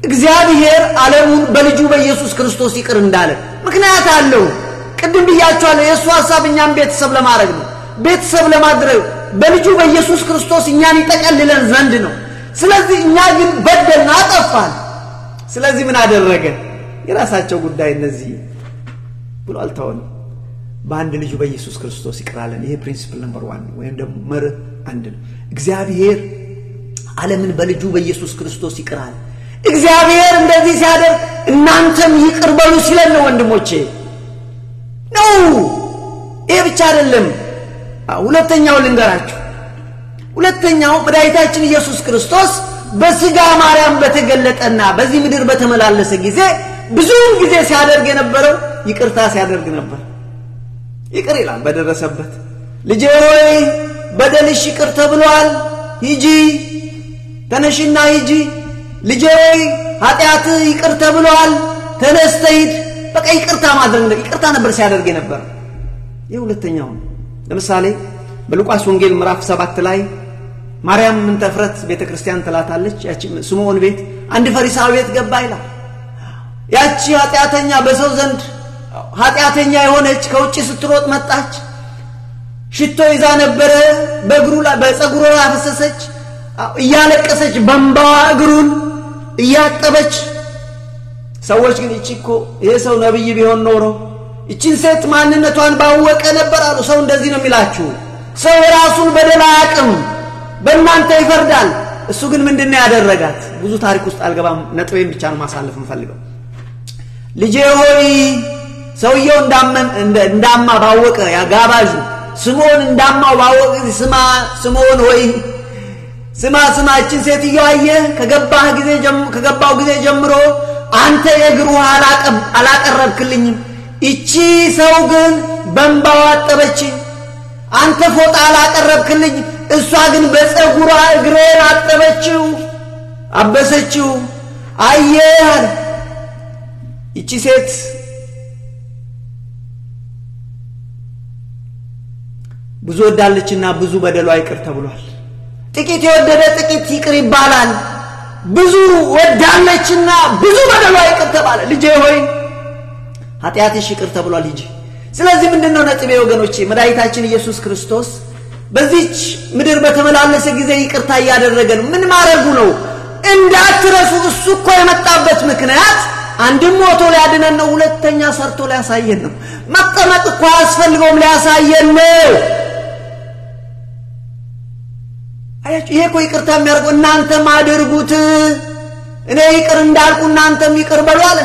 እግዚአብሔር ዓለሙን በልጁ በኢየሱስ ክርስቶስ ይቅር እንዳለ ምክንያት አለው ቅድም ብያችኋለሁ የሱ ሐሳብ እኛን ቤተሰብ ለማድረግ ነው ቤተሰብ ለማድረግ በልጁ በኢየሱስ ክርስቶስ እኛን ይጠቀልለን ዘንድ ነው ስለዚህ እኛ ግን በደልና አጠፋን ስለዚህ ምን አደረገ የራሳቸው ጉዳይ እነዚህ ብሎ አልተወን በአንድ ልጁ በኢየሱስ ክርስቶስ ይቅራለን ይሄ ፕሪንሲፕል ነምበር 1 ወይም ደግሞ መርህ አንድ ነው እግዚአብሔር ዓለምን በልጁ በኢየሱስ ክርስቶስ ይቅራል እግዚአብሔር እንደዚህ ሲያደርግ እናንተም ይቅር በሉ ሲለን ነው ወንድሞቼ ነው ይሄ ብቻ አይደለም ሁለተኛው ልንገራችሁ ሁለተኛው መድኃኒታችን ኢየሱስ ክርስቶስ በስጋ ማርያም በተገለጠና በዚህ ምድር በተመላለሰ ጊዜ ብዙ ጊዜ ሲያደርግ የነበረው ይቅርታ ሲያደርግ ነበር ይቅር ይላል በደረሰበት ልጄ ሆይ በደልሽ ይቅር ተብሏል ሂጂ ተነሽና ሂጂ ልጄ ሆይ ኃጢአት ይቅር ተብሏል ተነስተህ ሂድ በቃ ይቅርታ ማድረግ ነው ይቅርታ ነበር ሲያደርግ የነበረ የሁለተኛው ለምሳሌ በሉቃስ ወንጌል ምዕራፍ 7 ላይ ማርያም ምን ተፍረት ቤተክርስቲያን ተላታለች ያቺ ስምዖን ቤት አንድ ፈሪሳዊ ቤት ገባ ይላል ያቺ ኃጢአተኛ በሰው ዘንድ ኃጢአተኛ የሆነች ከውጪ ስትሮጥ መጣች ሽቶ ይዛ ነበር በእግሩ ላይ በፀጉሩ ላይ አፈሰሰች እያለቀሰች በእንባዋ እግሩን እያጠበች ሰዎች ግን እቺኮ ይሄ ሰው ነብይ ቢሆን ኖሮ እቺን ሴት ማንነቷን ባወቀ ነበር አሉ ሰው እንደዚህ ነው የሚላችሁ ሰው ራሱን በደል አያውቅም በእናንተ ይፈርዳል እሱ ግን ምንድነው ያደረጋት ብዙ ታሪክ ውስጥ አልገባም ነጥቤን ብቻ ነው ማሳለፍ እንፈልገው ልጄ ሆይ ሰውየው እንዳማ ባወቀ ያጋባዡ ስምዖን እንዳማው ባወቀ ስማ ስምዖን ሆይ ስማ እቺን ሴትዮ አየህ ከገባው ጊዜ ጀምሮ አንተ የእግሩ አላቀረብክልኝም እቺ ሰው ግን በእንባዋ አጠበችኝ አንተ ፎጣ አላቀረብክልኝ እሷ ግን በፀጉሯ እግሬን አጠበችው አበሰችው አየህ እቺ ሴት ብዙ ወዳለችና ብዙ በደሏ ይቅር ተብሏል ጥቂት የወደደ ጥቂት ይቅር ይባላል ብዙ ወዳለችና ብዙ በደሏ ይቅር ተባለ ልጄ ሆይ ኃጢአትሽ ይቅር ተብሏል ሂጂ ስለዚህ ምንድነው ነጥቤ ወገኖቼ መድኃኒታችን ኢየሱስ ክርስቶስ በዚች ምድር በተመላለሰ ጊዜ ይቅርታ ያደረገ ነው ምን ማረጉ ነው እንዳትረሱ እሱ እኮ የመጣበት ምክንያት አንድም ሞቶ ሊያድነን ነው ሁለተኛ ሰርቶ ሊያሳየን ነው መቀመጥ እኮ አስፈልገውም ሊያሳየን ነው አያችሁ ይሄ እኮ ይቅርታ የሚያደርገው እናንተም አድርጉት እኔ ይቅር እንዳልኩ እናንተም ይቅር በሉ አለ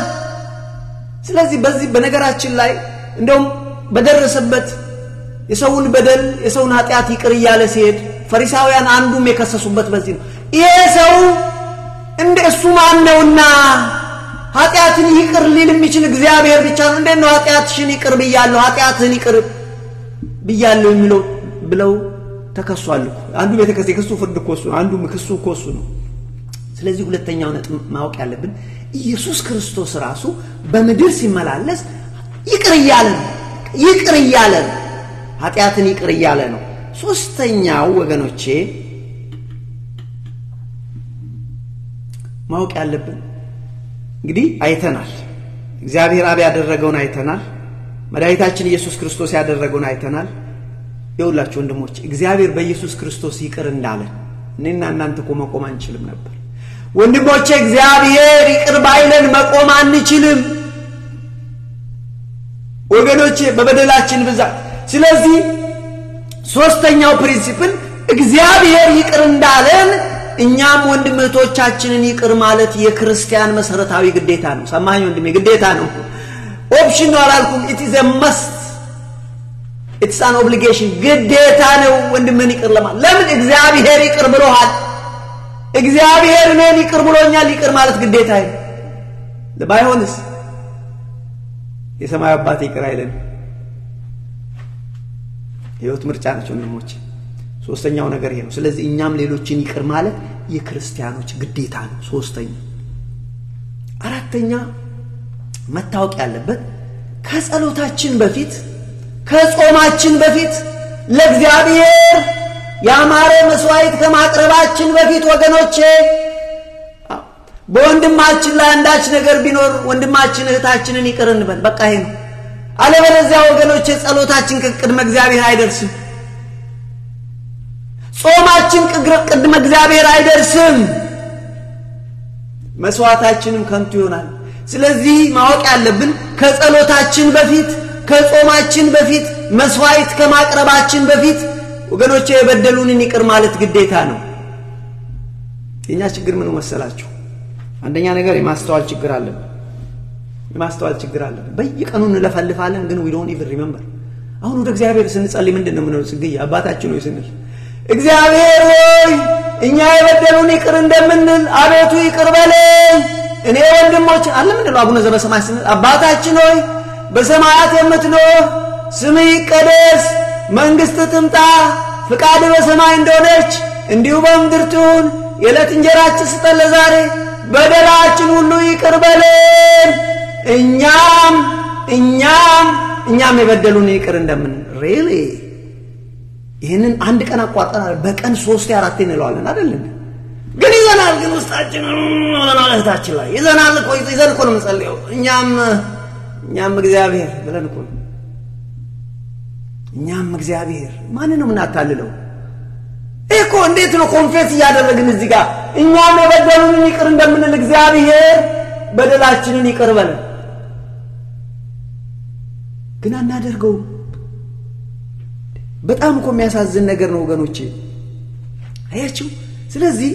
ስለዚህ በዚህ በነገራችን ላይ እንደውም በደረሰበት የሰውን በደል የሰውን ኃጢአት ይቅር ይያለ ሲሄድ ፈሪሳውያን አንዱም የከሰሱበት በዚህ ነው ይሄ ሰው እንደሱ ማን ነውና ኃጢአትን ይቅር ሊል የሚችል እግዚአብሔር ብቻ ነው እንዴት ነው ኃጢአትሽን ይቅር ብያለሁ ኃጢአትህን ይቅር ብያለሁ የሚለው ብለው ተከሷል አንዱ ቤተክርስቲያን የክሱ ፍርድ ኮሱ አንዱ ምክሱ ኮሱ ነው ስለዚህ ሁለተኛው ነጥብ ማወቅ ያለብን ኢየሱስ ክርስቶስ ራሱ በመድር ሲመላለስ ይቅር ይያለ ኃጢአትን ይቅር ይያለ ነው ሶስተኛው ወገኖቼ ማወቅ ያለብን እንግዲህ አይተናል እግዚአብሔር አብ ያደረገውን አይተናል መድኃኒታችን ኢየሱስ ክርስቶስ ያደረገውን አይተናል ይውላችሁ ወንድሞች እግዚአብሔር በኢየሱስ ክርስቶስ ይቅር እንዳለ እኔና እናንተ መቆም አንችልም ነበር ወንድሞቼ እግዚአብሔር ይቅር ባይለን መቆም አንችልም ወገኖቼ በበደላችን ብዛት ስለዚህ ሶስተኛው ፕሪንሲፕል እግዚአብሔር ይቅር እንዳለን እኛም ወንድሞቻችንን ይቅር ማለት የክርስቲያን መሰረታዊ ግዴታ ነው ሰማኝ ወንድሜ ግዴታ ነው ኦፕሽን ነው አላልኩም it is a must it's an obligation ግዴታ ነው ወንድምን ይቅር ለማለት ለምን እግዚአብሔር ይቅር ብሎሃል እግዚአብሔር እኔን ይቅር ብሎኛል ይቅር ማለት ግዴታ ነው ለባይሆንስ የሰማይ አባት ይቅር አይለን ህይወት ምርጫ ነች ወንድሞች ሶስተኛው ነገር ይሄ ነው ስለዚህ እኛም ሌሎችን ይቅር ማለት የክርስቲያኖች ግዴታ ነው ሶስተኛ አራተኛ መታወቅ ያለበት ከጸሎታችን በፊት ከጾማችን በፊት ለእግዚአብሔር ያማረ መስዋዕት ከማቅረባችን በፊት ወገኖቼ በወንድማችን ላይ አንዳች ነገር ቢኖር ወንድማችን እህታችንን ይቅር እንበል በቃ ይሄ ነው አለበለዚያ ወገኖቼ ጸሎታችን ከቅድመ እግዚአብሔር አይደርስም ጾማችን ቅድመ እግዚአብሔር አይደርስም መስዋዕታችንም ከንቱ ይሆናል ስለዚህ ማወቅ ያለብን ከጸሎታችን በፊት ከጾማችን በፊት መስዋዕት ከማቅረባችን በፊት ወገኖቼ የበደሉንን ይቅር ማለት ግዴታ ነው የኛ ችግር ምን መሰላችሁ አንደኛ ነገር የማስተዋል ችግር አለብን በየቀኑ እንለፈልፋለን ግን we don't even remember አሁን ወደ እግዚአብሔር ስንጸልይ ምንድነው ምንለው ጽጌ አባታችን ሆይ ስንል እግዚአብሔር ሆይ እኛ የበደሉን ይቅር እንደምንል አቤቱ ይቅር በለን እኔ ወንድሞች አለ ምንድነው አቡነ ዘበሰማይ ስንል አባታችን ሆይ በሰማያት የምትኖር ስምህ ይቀደስ መንግስትህ ትምጣ ፍቃድህ በሰማይ እንደሆነች እንዲሁ በምድር ትሁን የዕለት እንጀራችንን ስጠን ዛሬ በደላችን ሁሉ ይቅር በለን እኛም የበደሉን ይቅር እንደምንል really ይሄንን አንድ ቀን አቋርጠናል በቀን 3 4 እንለዋለን አይደል ግን ይዘናል ግን ውስጣችን ወላላታችን ላይ ይዘናል ይዘን እኮ ነው የምንጸልየው እኛም እግዚአብሔር ብለን እኮ እኛም እግዚአብሔር ማንን ነው እናታልለው እኮ እንዴት ነው ኮንፌስ ያደረግን እዚህ ጋር እኛም የበደሉን ይቅር እንደምንል እግዚአብሔር በደላችንን ይቅር በለን ግን አናደርገው በጣም እኮ የሚያሳዝን ነገር ነው ወገኖቼ አያችሁ ስለዚህ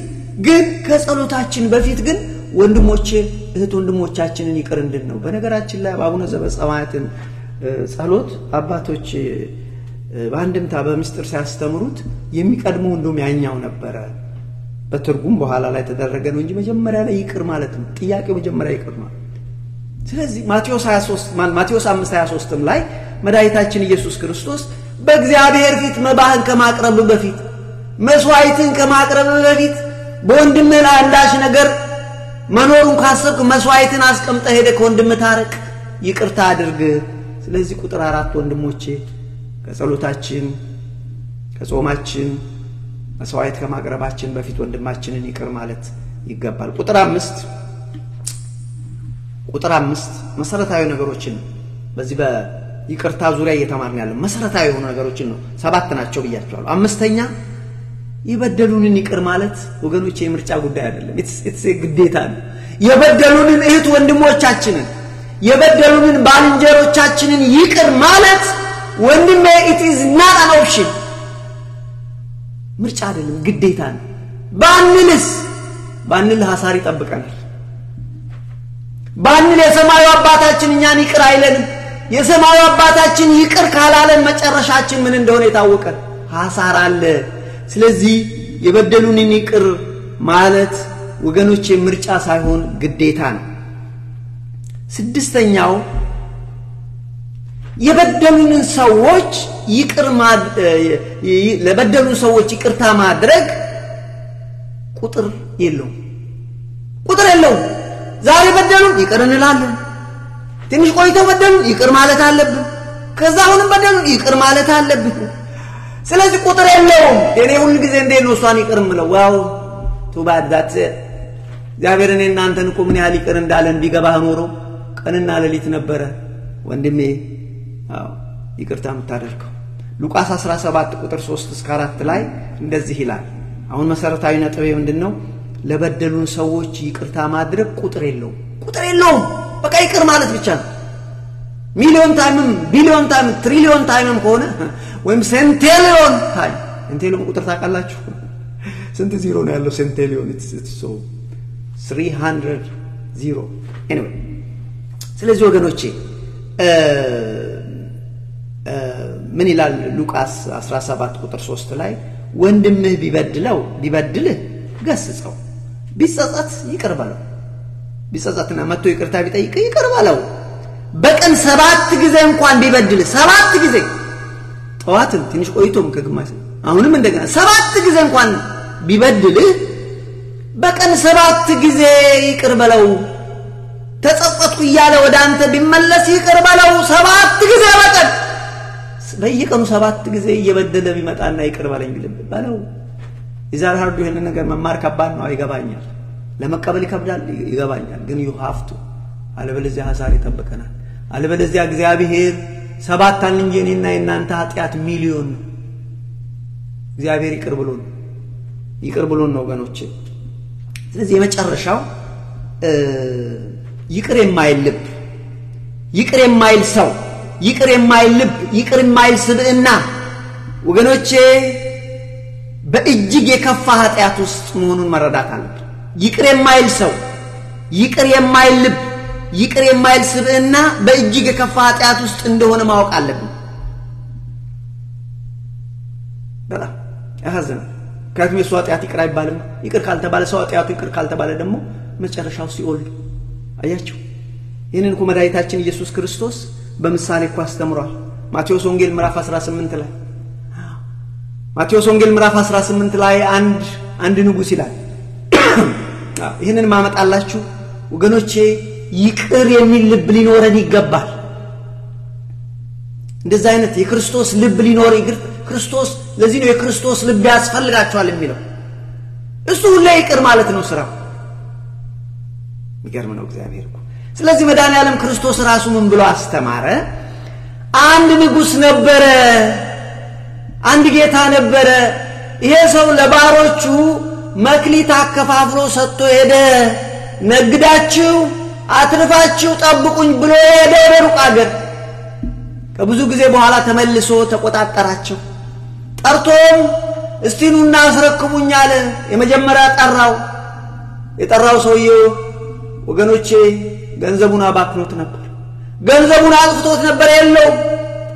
ግን ከጸሎታችን በፊት ግን ወንድሞቼ እህት ወንድሞቻችንን ይቅር እንድንነው በነገራችን ላይ አቡነ ዘበሰማያትን ጸሎት አባቶች በአንድምታ በሚስጥር ሲያስተምሩት የሚቀድመው እንደም ያኛው ነበር በትርጉም በኋላ ላይ ተደረገ ነው እንጂ መጀመሪያ ላይ ይቅር ማለት ነው ጥያቄው መጀመሪያ ይቅር ማለት ስለዚህ ማቴዎስ 5:23 ላይ መድኃኒታችን ኢየሱስ ክርስቶስ በእግዚአብሔር ፊት መባህን ከማቅረብ በፊት መስዋዕትን ከማቅረብ በፊት በወንድምህ ላይ አንዳች ነገር መኖሩን ካሰብክ መስዋዕትን አስቀምጠ ሄደ ከወንድምህ ታረቅ ይቅርታ አድርግ ስለዚህ ቁጥር 4 ወንድሞቼ ከጸሎታችን ከጾማችን መስዋዕት ከማቅረባችን በፊት ወንድማችንን ይቅር ማለት ይገባል ቁጥር 5 መሰረታዊ ነገሮችን በዚህ በይቅርታ ዙሪያ እየተማርን ያለው መሰረታዊ የሆኑ ነገሮችን ነው 7 ናቸው ብያቸዋለሁ አምስተኛ ይበደሉንን ይቅር ማለት ወገኖቼ የምርጫ ጉዳይ አይደለም it's a ግዴታ ነው የበደሉንን እህት ወንድሞቻችንን የበደሉንን ባልንጀሮቻችንን ይቅር ማለት ወንድሜ it is not an option ምርጫ አይደለም ግዴታ ነው ባንል ሐሳር ይጠብቀናል ባንል የሰማዩ አባታችን እኛን ይቅር አይለንም የሰማዩ አባታችን ይቅር ካላለን መጨረሻችን ምን እንደሆነ የታወቀ ሐሳር አለ ስለዚህ የበደሉንን ይቅር ማለት ወገኖቼ ምርጫ ሳይሆን ግዴታ ነው ስድስተኛው የበደሉንን ሰዎች ይቅር ለበደሉን ሰዎች ይቅርታ ማድረግ ቁጥር የለውም ዛሬ በደሉን ይቅር እንላለን ትንሽ ቆይተው በደሉን ይቅር ማለት አለብን ከዛ አሁንም በደሉን ይቅር ማለት አለብን ስለዚህ ቁጥር የለውም እኔ ሁሉ ጊዜ እንዴት ነው እሷን ይቅር ምለው ዋው ቱ ባድ ዳት እግዚአብሔርን እናንተን እኮ ምን ያህል ይቅር እንዳለን ቢገባህ ኖሮ ቀንና ሌሊት ነበረ ወንድሜ ይቅርታ ምታደርገው ሉቃስ 17 ቁጥር 3 እስከ 4 ላይ እንደዚህ ይላል አሁን መሰረታዊ ነጥብ ምንድነው ለበደሉን ሰዎች ይቅርታ ማድረግ ቁጥር የለውም በቃ ይቅር ማለት ብቻ ነው ሚሊዮን ታይምም ቢሊዮን ታይም ትሪሊዮን ታይምም ከሆነ ወይም ሴንቴሊዮን ታይም ሴንቴሊዮን ቁጥር ታውቃላችሁ ስንት ዜሮ ነው ያለው ሴንቴሊዮን it's so 300 ዜሮ anyway ስለዚህ ወገኖቼ ምን ይላል ሉቃስ 17 ቁጥር 3 ላይ ወንድምህ ቢበድልህ ገስጸው ቢጸጸት ይቅር በለው ቢጸጸትና መጥቶ ይቅርታ ቢጠይቅ ይቅር በለው በቀን 7 ጊዜ እንኳን ቢበድልህ 7 ጊዜ ጠዋትም ትንሽ ቆይቶም ከግማሽ አሁንም እንደገና 7 ጊዜ እንኳን ቢበድልህ በቀን 7 ጊዜ ይቅር በለው ተጸጸትኩ ይያለ ወደ አንተ ቢመለስ ይቅር በለው 7 ጊዜ በቀን በየቀኑ 7 ጊዜ እየበደለ ቢመጣና ይቅር በለኝ ቢለው ይዛር ሀርዱ ይሄን ነገር መማር ከባድ ነው አይገባኛል ለመቀበል ይከብዳል ይገባኛል ግን you have to አለበለዚያ ሐሳር ይተበከናል አለበለዚያ እግዚአብሔር 7 አንንጂ እኔና እናንተ ኃጢያት ሚሊዮን እግዚአብሔር ይቅር ብሎን ነው ወገኖቼ ስለዚህ የመጨረሻው ይቅር የማይል ልብ ይቅር የማይል ሰው ይቅር የማይል ልብ ይቅር የማይል ስብዕና ወገኖቼ በእጅግ የከፋ ኃጢያት ውስጥ መሆኑን መረዳት አለብን ይቅር የማይል ሰው ይቅር የማይል ልብ ይቅር የማይል ስብዕና በእጅግ የከፋ ኃጢያት ውስጥ እንደሆነ ማወቅ አለብን በጣም ያሳዝናል ከዚህ መስዋዕት ኃጢያት ይቅር አይባልም ይቅር ካልተባለ ሰው ኃጢያቱ ይቅር ካልተባለ ደግሞ መጨረሻው ሲኦል አያችሁ ይሄንን እኮ መድኃኒታችን ኢየሱስ ክርስቶስ በምሳሌ እኮ አስተምሯል ማቴዎስ ወንጌል ምዕራፍ 18 ላይ ማቴዎስ ወንጌል ምዕራፍ 18 ላይ አንድ ንጉስ ይላል ይሄንን ማመጣላችሁ ወገኖቼ ይቅር የሚል ልብ ሊኖረን ይገባል እንደዛ አይነት የክርስቶስ ልብ ሊኖር ክርስቶስ ለዚህ ነው የክርስቶስ ልብ ያስፈልጋቸዋል የሚለው እሱ ሁሉ ይቅር ማለት ነው ስራው ይገርም ነው እግዚአብሔር እኮ ስለዚህ መድኃኒዓለም ክርስቶስ ራሱ ምን ብሎ አስተማረ አንድ ንጉስ ነበረ አንድ ጌታ ነበረ ይሄ ሰው ለባሮቹ መክሊት አከፋፍሎ ሰጥቶ ሄደ ነግዳችሁ አትርፋችሁ ጠብቁኝ ብሎ ሄደ በሩቅ አገር ከብዙ ጊዜ በኋላ ተመልሶ ተቆጣጣራቸው ጠርቶም እስቲኑና አስረክቡኝ አለ የመጀመሪያ የጠራው ሰውዬው ወገኖቼ ገንዘቡን አባክኖት ነበር ገንዘቡን አጥፍቶት ነበር የለው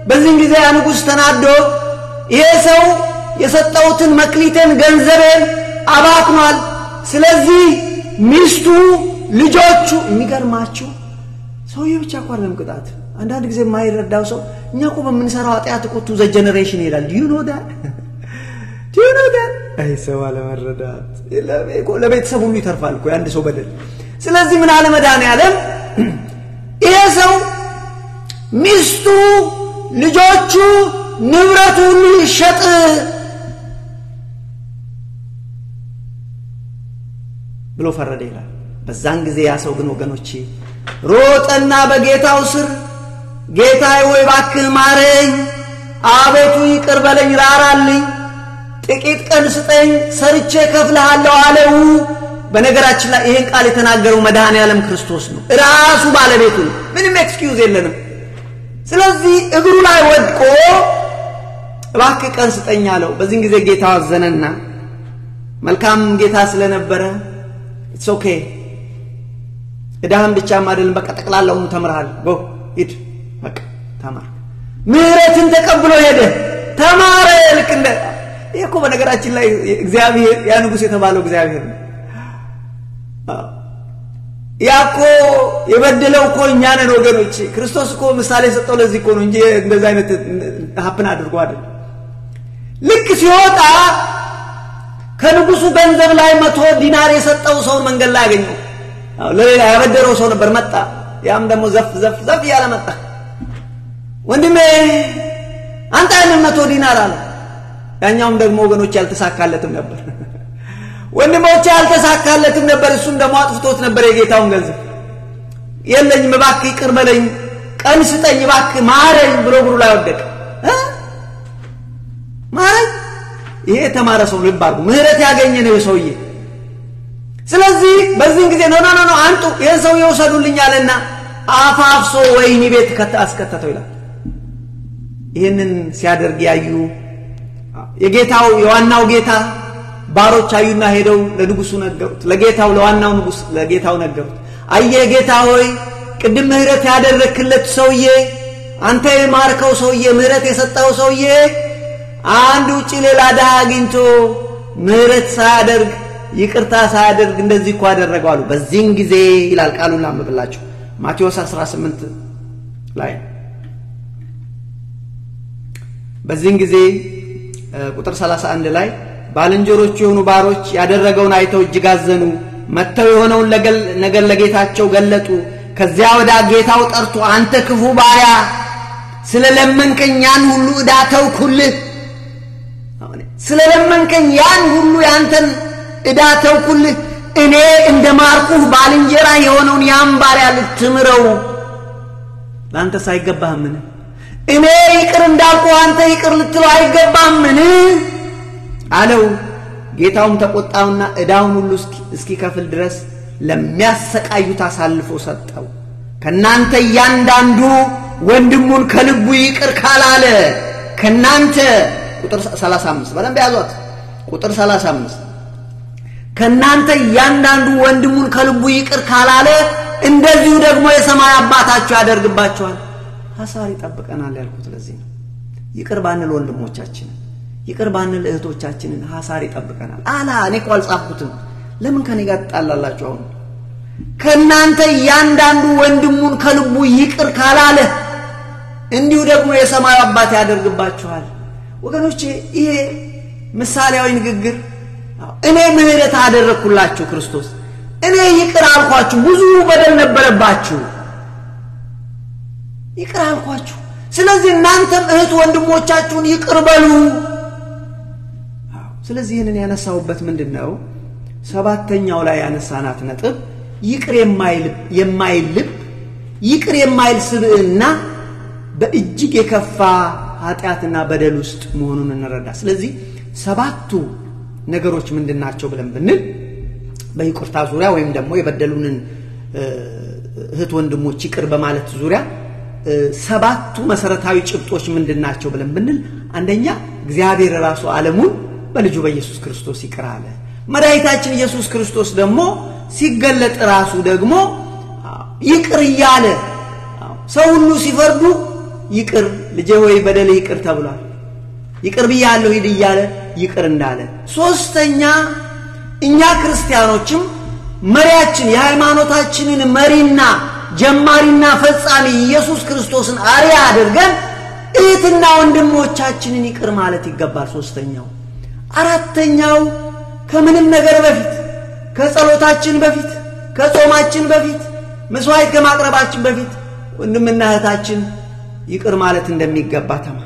በዚህ ጊዜ ንጉስ ተናዶ ይሄ ሰው የሰጠውትን መክሊቴን ገንዘቤን አባክኗል ስለዚህ ሚስቱ ልጆቹ የሚገርማችሁ ሰውዬው ብቻ እኮ አይደለም ቅጣት አንዳንድ ጊዜ የማይረዳው ሰው እኛ እኮ በምንሰራው ኃጢያት እኮ ቱ ዘ ጀነሬሽን ይላል do you know that አይ ሰው አለመረዳት ለቤተሰብ ሁሉ ይተርፋል እኮ አንድ ሰው በደል ስለዚህ ምን አለ መድኃኒዓለም ይሄ ሰው ሚስቱ ልጆቹ ንብረቱ ሁሉ ይሸጥ ብሎ ፈረደ ይላል በዛን ጊዜ ያ ሰው ግን ወገኖቼ ሮጠና በጌታው ስር ጌታዬ ወይ ባክህ ማረኝ አቤቱ ይቅር በለኝ ራራልኝ ጥቂት ቀን ስጠኝ ሰርቼ ከፍልሃለሁ አለው በነገራችን ላይ ይሄን ቃል የተናገረው መድኃኒዓለም ክርስቶስ ነው ራሱ ባለቤቱ ምንም ኤክስኪዩዝ የለንም ስለዚህ እግሩ ላይ ወድቆ እባክህ ቀን ስጠኝ አለው በዚህ ጊዜ ጌታው አዘነና መልካም ጌታ ስለነበረ it's okay እዳህን ብቻም አይደለም በቃ ጠቅላላውን ተምረሃል ጎ ሂድ በቃ ተማር ምህረትን ተቀብሎ ሄደ ተማረ ልክ እንደ ይሄ እኮ በነገራችን ላይ እግዚአብሔር ያ ንጉስ የተባለው እግዚአብሔር ነው ያኮ የበደለው እኮ እኛ ነን ወገኖች ክርስቶስ እኮ ምሳሌ ሰጠው ለዚህ እኮ ነው እንጂ እንደዛ አይነት ሀፕን አድርጎ አይደል ልክ ሲወጣ ከንጉሱ ገንዘብ ላይ 100 ዲናር የሰጠው ሰው መንገድ ላይ ያገኘው ለሌላ ያበደረው ሰው ነበር መጣ ያም ደግሞ ዘፍ ያለ መጣ ወንድሜ አንተ አይደል 100 ዲናር አለ ያኛውም ደግሞ ወገኖች ያልተሳካለትም ነበር ወንድሞች ያልተሳካለትም ነበር እሱም ደግሞ አጥፍቶት ነበር የጌታውን ገንዘብ የለኝም እባክህ ይቅር በለኝ ቀን ስጠኝ እባክህ ማረኝ ብሎ ብሩ ላይ ወደቀ ማረኝ ይሄ ተማረ ሰው ልብ አድርጉ ምህረት ያገኘ ነው ሰውዬ ስለዚህ በዚህ ጊዜ ኖ አንጡ ይሄን ሰው ይወሰዱልኝ አለና አፋፍሶ ወይኒ ቤት አስከተተው ይላል ይሄንን ሲያደርግ ያዩ የጌታው የዋናው ጌታ ባሮች አዩና ሄደው ለንጉሱ ነገሩት ለጌታው ለዋናው ንጉስ ለጌታው ነገሩት አየ ጌታ ሆይ ቅድም ምህረት ያደረክለት ሰውዬ አንተ የማርከው ሰውዬ ምህረት የሰጠው ሰውዬ አንድ ውጪ ሌላ ዳህ አግኝቶ ምህረት ሳያደርግ ይቅርታ ሳያደርግ እንደዚህ እኮ አደረገው አሉ በዚህን ጊዜ ይላል ቃሉን ላምብላችሁ ማቴዎስ 18 ላይ በዚህን ጊዜ ቁጥር 31 ላይ ባልንጀሮች የሆኑ ባሮች ያደረገውን አይተው እጅግ አዘኑ መተው የሆነውን ነገር ለጌታቸው ገለጡ ከዚያ ወደ ጌታው ጠርቶ አንተ ክፉ ባሪያ ስለለመንከኝ ያን ሁሉ ዕዳ ተውኩልህ ስለለመንከኝ ያን ሁሉ ያንተን ዕዳ ተውኩልህ እኔ እንደማርኩህ ባልንጀራ የሆነውን ያን ባሪያ ልትምረው ላንተ ሳይገባህምን እኔ ይቅር እንዳልኩ አንተ ይቅር ልትለው አይገባህምን አለው ጌታውም ተቆጣውና ዕዳውን ሁሉ እስኪከፍል ድረስ ለሚያሰቃዩት አሳልፎ ሰጠው ከናንተ ያንዳንዱ ወንድሙን ከልቡ ይቅር ካላለ ከናንተ ቁጥር 35 በደንብ ያዟት ቁጥር 35 ከናንተ ያንዳንዱ ወንድሙን ከልቡ ይቅር ካላለ እንደዚሁ ደግሞ የሰማይ አባታችሁ ያደርግባችኋል ሐሳር ይጠብቀናል ያልኩት ለዚህ ነው ይቅር ባንል ወንድሞቻችን ይቅር ባንል እህቶቻችንን ሐሳር ይጠብቀናል አላ እኔ ቆል ጻፍኩትም ለምን ከኔ ጋር ተጣላላችሁ አሁን ከናንተ ያንዳንዱ ወንድሙን ከልቡ ይቅር ካላለ እንዲሁ ደግሞ የሰማይ አባት ያደርግባችኋል ወገኖቼ ይሄ ምሳሌያዊ ንግግር እኔ ምህረት አደረኩላችሁ ክርስቶስ እኔ ይቅር አልኳችሁ ብዙ በደል ነበረባችሁ ይቅር አልኳችሁ ስለዚህ እናንተም እህት ወንድሞቻችሁን ይቅር በሉ ስለዚህ ይሄንን ያነሳውበት ምንድነው ሰባተኛው ላይ ያነሳናት ነጥብ ይቅር የማይልብ ይቅር የማይል ስብዕና በእጅግ የከፋ ኃጢያትና በደል ውስጥ መሆኑን እንረዳ ስለዚህ ሰባቱ ነገሮች ምንድናቸው ብለን ብንል በይቅርታ ዙሪያ ወይም ደግሞ የበደሉንን እህት ወንድሞች ይቅር በማለት ዙሪያ ሰባቱ መሰረታዊ ጭብጦች ምንድናቸው ብለን ብንል አንደኛ እግዚአብሔር ራሱ ዓለሙን በልጁ በኢየሱስ ክርስቶስ ይቅር አለ መድኃኒታችን ኢየሱስ ክርስቶስ ደግሞ ሲገለጥ ራሱ ደግሞ ይቅር ይያለ ሰው ሁሉ ሲፈርዱ ይቅር ልጄ ሆይ በደል ይቅር ተብሏል ይቅር ብያለሁ ሂድ ይያለ ይቅር እንዳለ ሶስተኛ እኛ ክርስቲያኖችም መሪያችን የሃይማኖታችንን መሪና ጀማሪና ፈጻሚ ኢየሱስ ክርስቶስን አሪያ አድርገን እህትና ወንድሞቻችንን ይቅር ማለት ይገባል ሶስተኛው አራተኛው ከምንም ነገር በፊት ከጸሎታችን በፊት ከጾማችን በፊት መስዋዕት ከማቅረባችን በፊት ወንድምና እህታችን ይቅር ማለት እንደሚገባ ተማ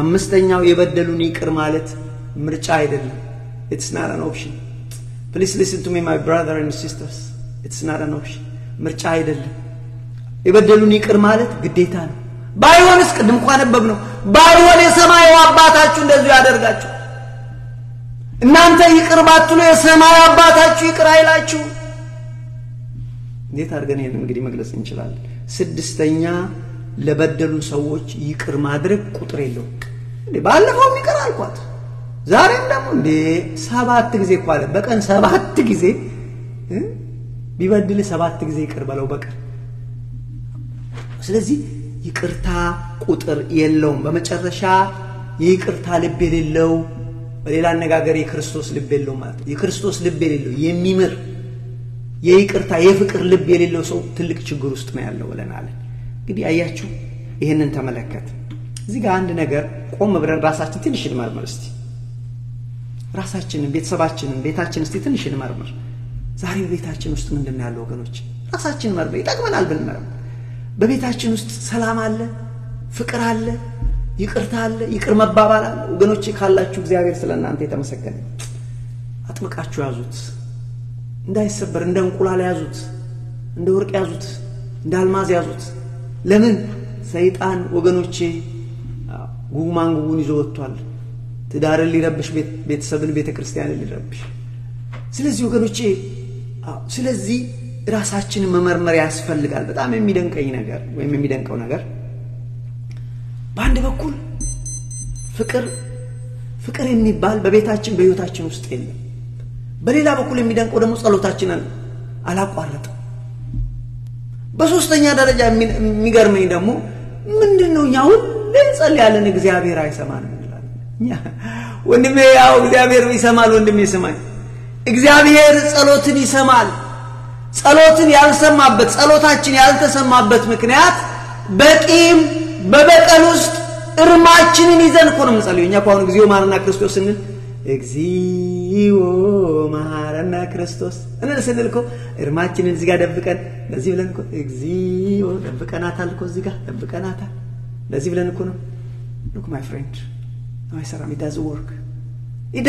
አምስተኛው የበደሉን ይቅር ማለት ምርጫ አይደለም it's not an option please listen to me my brother and sisters it's not an option ምርጫ አይደለም የበደሉን ይቅር ማለት ግዴታ ነው ባይሆንስ ቅድም እንኳን አነበብነው ባይሆን የሰማዩ አባታችሁ እንደዚህ ያደርጋችሁ እናንተ ይቅር ባትሉ የሰማዩ አባታችሁ ይቅር አይላችሁ እንዴት አድርገን ይሄን እንግዲህ መግለጽ እንችላለን ስድስተኛ ለበደሉ ሰዎች ይቅር ማድረግ ቁጥር የለው ባለፈው ይቅር አልኳት ዛሬም ደግሞ እንዴ 7 ጊዜ እንኳን በቀን 7 ጊዜ ቢበድል 7 ጊዜ ይቅር በለው በቀር ስለዚህ ይቅርታ ቁጥር የለውም በመጨረሻ ይቅርታ ልብ የሌለው በሌላ አነጋገር የክርስቶስ ልብ የለው ማለት የክርስቶስ ልብ የሌለው የሚምር የይቅርታ የፍቅር ልብ የሌለው ሰው ትልቅ ችግር ውስጥ ነው ያለው ብለናል እንግዲህ አያችሁ ይሄንን ተመለከተ እዚህ ጋር አንድ ነገር ቆም ብለን ራሳችን ትንሽ እንመርምር እስቲ ራሳችንን ቤተሰባችንን ቤታችንን እስቲ ትንሽ እንመርምር ዛሬ ቤታችን ውስጥ ምንድነው ያለው ወገኖች ራሳችንን መርምር ይጠቅመናል ብንመርምር በቤታችን ውስጥ ሰላም አለ ፍቅር አለ ይቅርታ አለ ይቅር መባባል አለ ወገኖች ካላችሁ እግዚአብሔር ስለናንተ የተመሰገነ አጥብቃችሁ ያዙት እንዳይሰበር እንደ እንቁላል ያዙት እንደ ወርቅ ያዙት እንደ አልማዝ ያዙት ለምን ሰይጣን ወገኖቼ ጉማንጉን ይዞ ወጥቷል ትዳርን ሊረብሽ ቤተሰብን ቤተክርስቲያንን ሊረብሽ ስለዚህ ወገኖቼ ስለዚህ ራሳችንን መመርመር ያስፈልጋል በጣም የሚደንቀኝ ነገር ወይም የሚደንቀው ነገር በአንድ በኩል ፍቅር የሚባል በቤታችን በህይወታችን ውስጥ የለም በሌላ በኩል የሚደንቀው ደግሞ ጸሎታችንን አላቋረጠም በሶስተኛ ደረጃ የሚገርመኝ ደግሞ ምንድነው ያው ለጸልያለን እግዚአብሔር አይሰማንም ይላል ወንድሜ ያው እግዚአብሔር ይሰማል ወንድሜ ይሰማል እግዚአብሔር ጸሎትን ይሰማል ጸሎትን ያልሰማበት ጸሎታችን ያልተሰማበት ምክንያት በቂም በበቀል ውስጥ እርማችንን ይዘን እኮ ነው የምንጸልየው እኛ ቋን እግዚኦ ማረና ክርስቶስ እንል እግዚኦ ማረና ክርስቶስ እንል እኮ እርማችንን እዚህ ጋር ደብቀን ለዚህ ብለን እኮ እግዚኦ ደብቀናታል እኮ እዚህ ጋር ደብቀናታል ለዚህ ብለን እኮ ነው look my friend አይሰራም it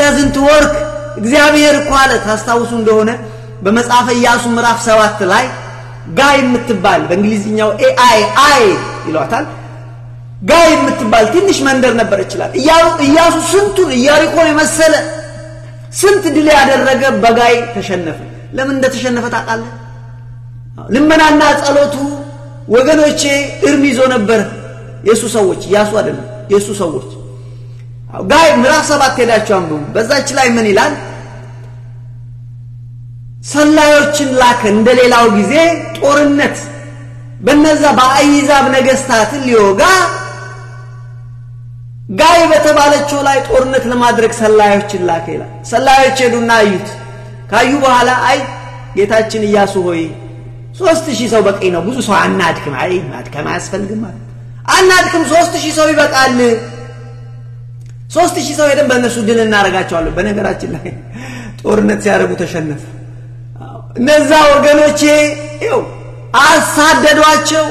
doesn't work እግዚአብሔር እኮ አለ ታስታውሱ እንደሆነ በመጽሐፈ ኢያሱ ምዕራፍ 7 ላይ ጋይ የምትባል በእንግሊዝኛው AI ይሏታል ጋይ የምትባል ትንሽ መንደር ነበር ይችላል ኢያሱ ስንቱን ኢያሪኮን የመሰለ ስንት ድል ያደረገ በጋይ ተሸነፈ ለምን እንደተሸነፈ ታውቃለህ ልመናና ጸሎቱ ወገኖቼ እርም ይዞ ነበር የሱ ሰዎች ኢያሱ አይደለም የሱ ሰዎች ጋይ ምዕራፍ 7 ሄዳችሁ አንብቡ በዛች ላይ ምን ይላል ሰላዮችን ላከ እንደሌላው ጊዜ ጦርነት በነዛ በአይዛብ ነገስታት ሊወጋ ጋይ በተባለችው ላይ ጦርነት ለማድረግ ሰላዮችን ላከ ይላል ሰላዮች ሄዱና አዩት ካዩ በኋላ አይ ጌታችን ኢያሱ ሆይ 3000 ሰው በቂ ነው ብዙ ሰው አናድክም አይ ማድከም አያስፈልግም ማለት አናድክም 3000 ሰው ይበቃል 3000 ሰው ሄደን በእነሱ ድል እናረጋቸዋለን በነገራችን ላይ ጦርነት ሲያረጉ ተሸነፉ እነዛ ወገኖቼ ይው አሳደዷቸው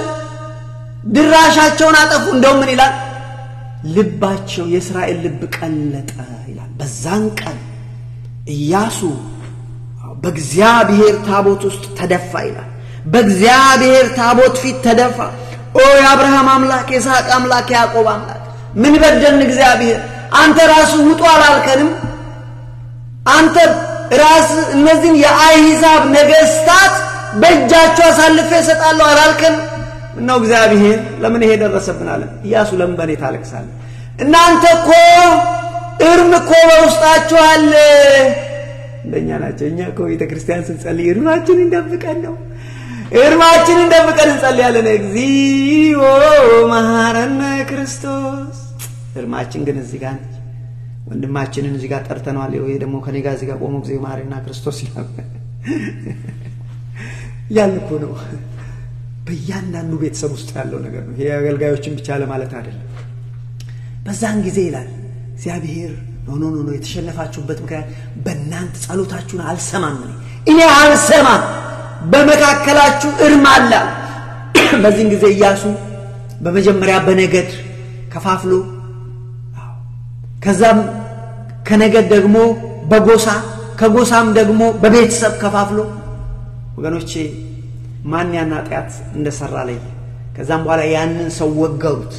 ድራሻቸውን አጠፉ እንደው ምን ይላል ልባቸው የእስራኤል ልብ ቀለጠ ይላል በዛን ቀን ኢያሱ በእግዚአብሔር ታቦት ውስጥ ተደፋ ይላል በእግዚአብሔር ታቦት ፊት ተደፋ ኦ የአብርሃም አምላክ የይስሐቅ አምላክ ያዕቆብ አምላክ ምን በደልን እግዚአብሔር አንተ ራሱ ውጡ አላልከንም አንተ ራስ እነዚህን የአይዛብ ነገስታት በእጃቸው አሳልፈ ይሰጣለው አላልከን ነው እግዚአብሔር ለምን ይሄ ደረሰብን አለ ኢያሱ ለምን በኔ ታለቅሳለ እናንተ እኮ እርም እኮ በውስጣችሁ አለ እንደኛ ናቸው እኛ እኮ ቤተክርስቲያን ስንጸልይ እርማችንን እንደብቀን ነው እርማችንን እንደብቀን እንጸልያለን እግዚኦ መሐረነ ክርስቶስ እርማችን ግን እዚህ ጋር ወንድማችንን እዚህ ጋር ጠርተናል ይሄ ደግሞ ከኔ ጋር እዚህ ጋር ቆሞ እግዚኦ መሐረነ ክርስቶስ ይላል ያልኩ ነው በእያንዳንዱ ቤተሰብ ውስጥ ያለው ነገር ነው ይሄ አገልጋዮችን ብቻ ለማለት አይደለም በዛን ጊዜ ይላል እግዚአብሔር ኖ የተሸነፋችሁበት ምክንያት በእናንተ ጸሎታችሁን አልሰማም እኔ አልሰማም በመካከላችሁ እርም አለ በዚህን ጊዜ ኢያሱ በመጀመሪያ በነገድ ከፋፍሎ ከዛም ከነገድ ደግሞ በጎሳ ከጎሳም ደግሞ በቤተሰብ ከፋፍሎ ወገኖቼ ማን ያናጣት እንደሰራ ላይ ከዛም በኋላ ያንን ሰው ወገሩት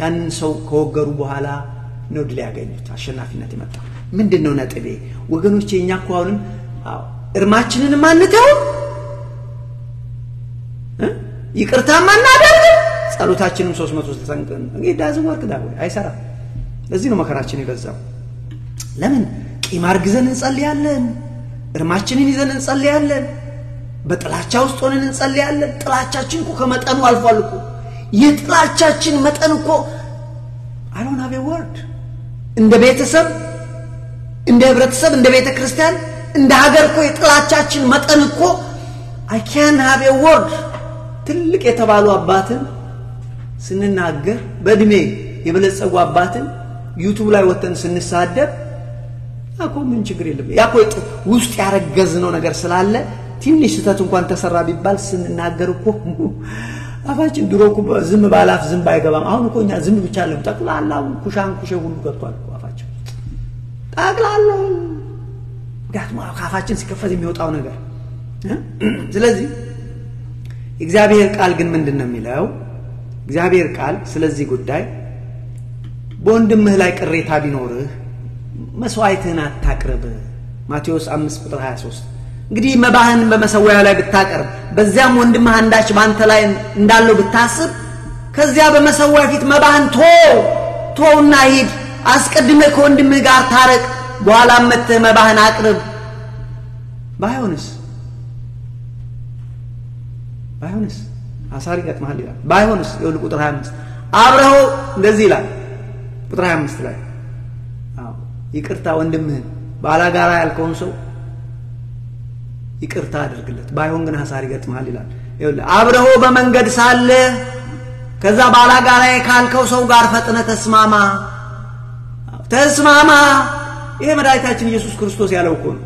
ያንን ሰው ከወገሩ በኋላ ነው ድል ያገኙት አሸናፊነት ይመጣ ምንድነው ነጥቤ ወገኖቼ እኛ አሁንም እርማችንን ማንተው ይቅርታ ማናደርግ ጸሎታችንም 360 እንግዲህ ዳዝም ወርክ ዳው አይሰራ ለዚህ ነው መከራችን ይበዛው ለምን ቂማር ግዘን እንጸልያለን እርማችንን ይዘን እንጸልያለን በጥላቻ ውስጥ ሆነን እንጸልያለን ጥላቻችን እኮ ከመጠኑ አልፏል እኮ የጥላቻችን መጠን እኮ I don't have a word እንደ ቤተሰብ እንደ ህብረተሰብ እንደ ቤተክርስቲያን እንደ ሀገር እኮ የጥላቻችን መጠን እኮ I can't have a word ትልቅ የተባሉ አባትን ስንናገር በእድሜ የበለጸጉ አባትን ዩቲዩብ ላይ ወተን ስንሳደብ አኮ ምን ችግር የለም ያኮ ውስጥ ያረገዝነው ነገር ስላለ ትንሽ ስተት እንኳን ተሰራ ቢባል ስንናገር እኮ አፋችን ድሮ እኮ ዝም ባላፍ ዝም ባይገባም አሁን እኮ እኛ ዝም ብቻ አለም ጠቅላላው ኩሻንኩሽ ሁሉ ገብቷል እኮ አፋችን ጠቅላላው ጋትማ አፋችን ሲከፈት የሚወጣው ነገር ስለዚህ እግዚአብሔር ቃል ግን ምንድነው የሚለው እግዚአብሔር ቃል ስለዚህ ጉዳይ በወንድምህ ላይ ቅሬታ ቢኖርህ መስዋዕትህን አታቅርብ ማቴዎስ 5:23 እንግዲህ መባህን በመሰዋያ ላይ ብታቀርብ በዚያም ወንድምህ አንዳች ባንተ ላይ እንዳለው ብታስብ ከዚያ በመሰዋያ ፊት መባህን ቶውና ሂድ አስቀድመህ ከወንድምህ ጋር ታረቅ በኋላ መጥተህ መባህን አቅርብ ባይሆንስ አሳሪ ገጥማል ይላል ባይሆንስ ይሁን ቁጥር 25 አብረው እንደዚህ ይላል ቁጥር 25 ላይ ይቅርታ ወንድምህን ባላጋራ ያልከውን ሰው ይቅርታ አድርግለት ባይሆን ግን አሳሪ ገጥማል ይላል ይሁን አብረው በመንገድ ሳለ ከዛ ባላጋራ ካልከው ሰው ጋር ፈጥነ ተስማማ ይሄ መድኃኒታችን ኢየሱስ ክርስቶስ ያለው እኮ ነው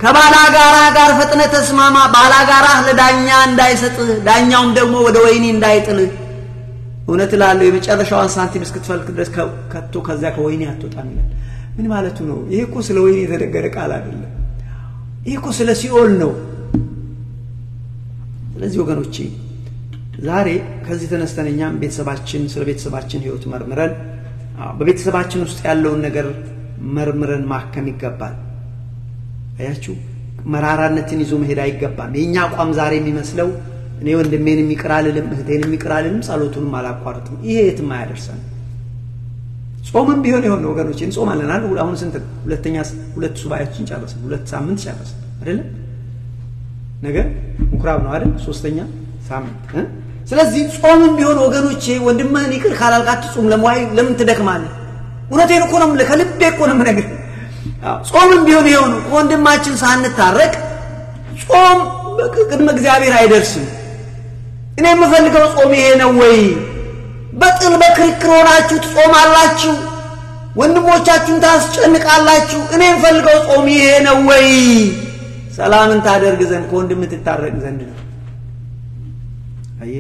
ከባላጋራ ጋር ፈጥነ ተስማማ ባላጋራህ ለዳኛ እንዳይሰጥ ዳኛውም ደግሞ ወደ ወይኒ እንዳይጥል እውነት ላለው የመጨረሻውን ሳንቲም እስክትፈልክ ድረስ ከቶ ከዛ ከወይኒ አትወጣም ይላል ምን ማለቱ ነው ይሄ እኮ ስለ ወይኒ የተደገረ ቃል አይደለም ይሄ እኮ ስለ ሲኦል ነው ስለዚህ ወገኖቼ ዛሬ ከዚህ ተነስተንኛም ቤተሰባችን ስለ ቤተሰባችን ህይወት መርምረን በቤተሰባችን ውስጥ ያለውን ነገር መርምረን ማከም ይገባል አያችሁ መራራነትን ይዞ መሄድ አይገባም የኛ አቋም ዛሬ የሚመስለው እኔ ወንድሜን የሚቀራልልም እህቴን የሚቀራልልም ጸሎቱንም አላቋርጥም ይሄ የትም አያደርሰን ጾምም ቢሆን ይሆን ወገኖች እንጾማለን አይደል አሁን ስንት ሁለት ሱባኤዎችን ጨረስን ሁለት ሳምንት ጨረስን አይደል ነገ ምኩራብ ነው አይደል ሶስተኛ ሳምንት ስለዚህ ጾምም ቢሆን ወገኖቼ ወንድምህን ይቅር ካላልካት ጾም ለምን ትደክማለህ እውነቴን እኮ ነው ከልቤ እኮ ነው ነገር ጾምም ቢሆን ይሆን ወንድማችን ሳንታረቅ ጾም በቅድመ እግዚአብሔር አይደርስም እኔ የምፈልገው ጾም ይሄ ነው ወይ በጥል በክርክር ሆናችሁ ጾማላችሁ ወንድሞቻችሁን ታስጨንቃላችሁ እኔ የምፈልገው ጾም ይሄ ነው ወይ ሰላምን ታደርግ ዘንድ ከወንድም ትታረቅ ዘንድ ነው አይ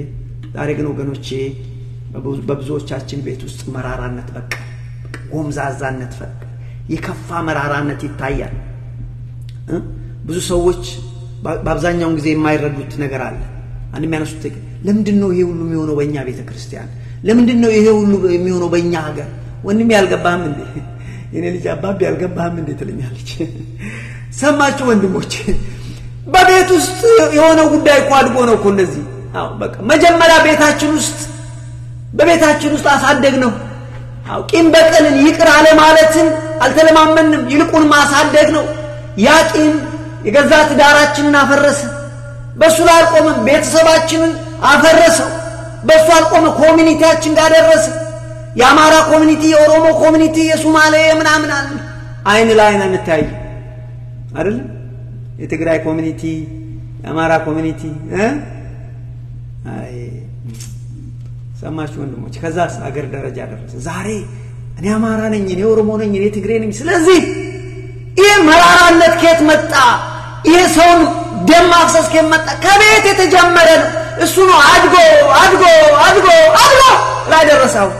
ዛሬ ግን ወገኖቼ በብዙዎቻችን ቤት ውስጥ መራራነት በቃ ጎምዛዛነት ፈቅ የከፋ መራራነት ይታያል ብዙ ሰዎች በአብዛኛው ጊዜ የማይረዱት ነገር አለ አንድ የሚያነሱት ለምንድነው ይሄ ሁሉ የሚሆነው በእኛ ቤተክርስቲያን ለምንድነው ይሄ ሁሉ የሚሆነው በእኛ ሀገር ወንድም ያልገባህም እንዴ የኔ ልጅ አባብ ያልገባህም እንዴ ትለኛለች ሰማችሁ ወንድሞች በቤት ውስጥ የሆነ ጉዳይ እኮ አድጎ ነው እኮ እንደዚህ በቃ መጀመሪያ በቤታችን ውስጥ አሳደግነው ቂም በቀልን ይቅር አለ ማለትን አልተለማመንም ይልቁን ማሳደግ ነው ያቂም የገዛ ትዳራችንን አፈረሰ በሱ ላይ አልቆመ ቤተሰባችንን አፈረሰው በሱ አልቆመ ኮሚኒቲያችን ጋር ደረሰ የአማራ ኮሚኒቲ የኦሮሞ ኮሚኒቲ የሶማሌ ምናምን አይን ላይ አንታይ አይደል የትግራይ ኮሚኒቲ የአማራ ኮሚኒቲ አይ ሰማችሁ ወንድሞች ከዛስ አገር ደረጃ ደረሰ ዛሬ እኔ አማራ ነኝ እኔ ኦሮሞ ነኝ እኔ ትግሬ ነኝ ስለዚህ ይሄ መራራነት ከየት መጣ ይሄ ሰው ደም ማፍሰስ ከየት መጣ ከቤት የተጀመረ ነው እሱ ነው አድጎ ላይ ደረሰው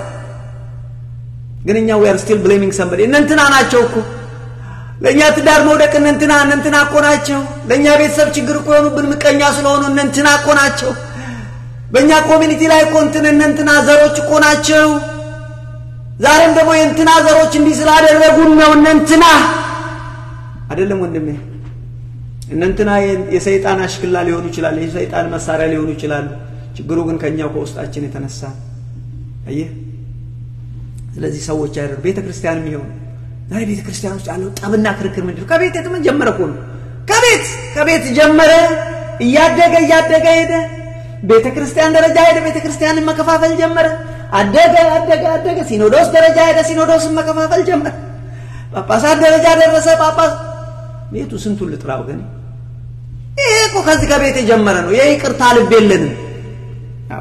ግንኛ we are still blaming somebody እንትና ናቸው እኮ ለኛ ትዳር መውደቅ እንትና እኮ ናቸው ለኛ ቤተሰብ ችግር እኮ የሆኑብን ምቀኛ ስለሆኑ እንትና እኮ ናቸው በእኛ ኮሚኒቲ ላይ እኮ እንትና ዘሮች እኮ ናቸው ዛሬም ደግሞ እንትና ዘሮች እንዲህ ስላደረጉን ነው እንትና አይደለም ወንድሜ እንትና የሰይጣን አሽክላ ሊሆኑ ይችላል የሰይጣን መሳሪያ ሊሆኑ ይችላል ችግሩ ግን ከኛው ከውስጣችን የተነሳ አየህ ስለዚህ ሰዎች አይደር ቤተክርስቲያንም ይሆን ዛሬ ቤተክርስቲያን ውስጥ ያለው ጠብና ክርክር ምንድነው ከቤት የተጀመረ እኮ ነው ከቤት ጀመረ እያደገ ሄደ ቤተክርስቲያን ደረጃ ሄደ ቤተክርስቲያንን መከፋፈል ጀመረ አደገ ሲኖዶስ ደረጃ ሄደ ሲኖዶስን መከፋፈል ጀመረ ጳጳሳት ደረጃ ደረሰ ጳጳስ ቤቱ ስንቱን ልጥራው ግን እኮ ከዚህ ከቤት የጀመረ ነው ይቅርታ ልብ የለንም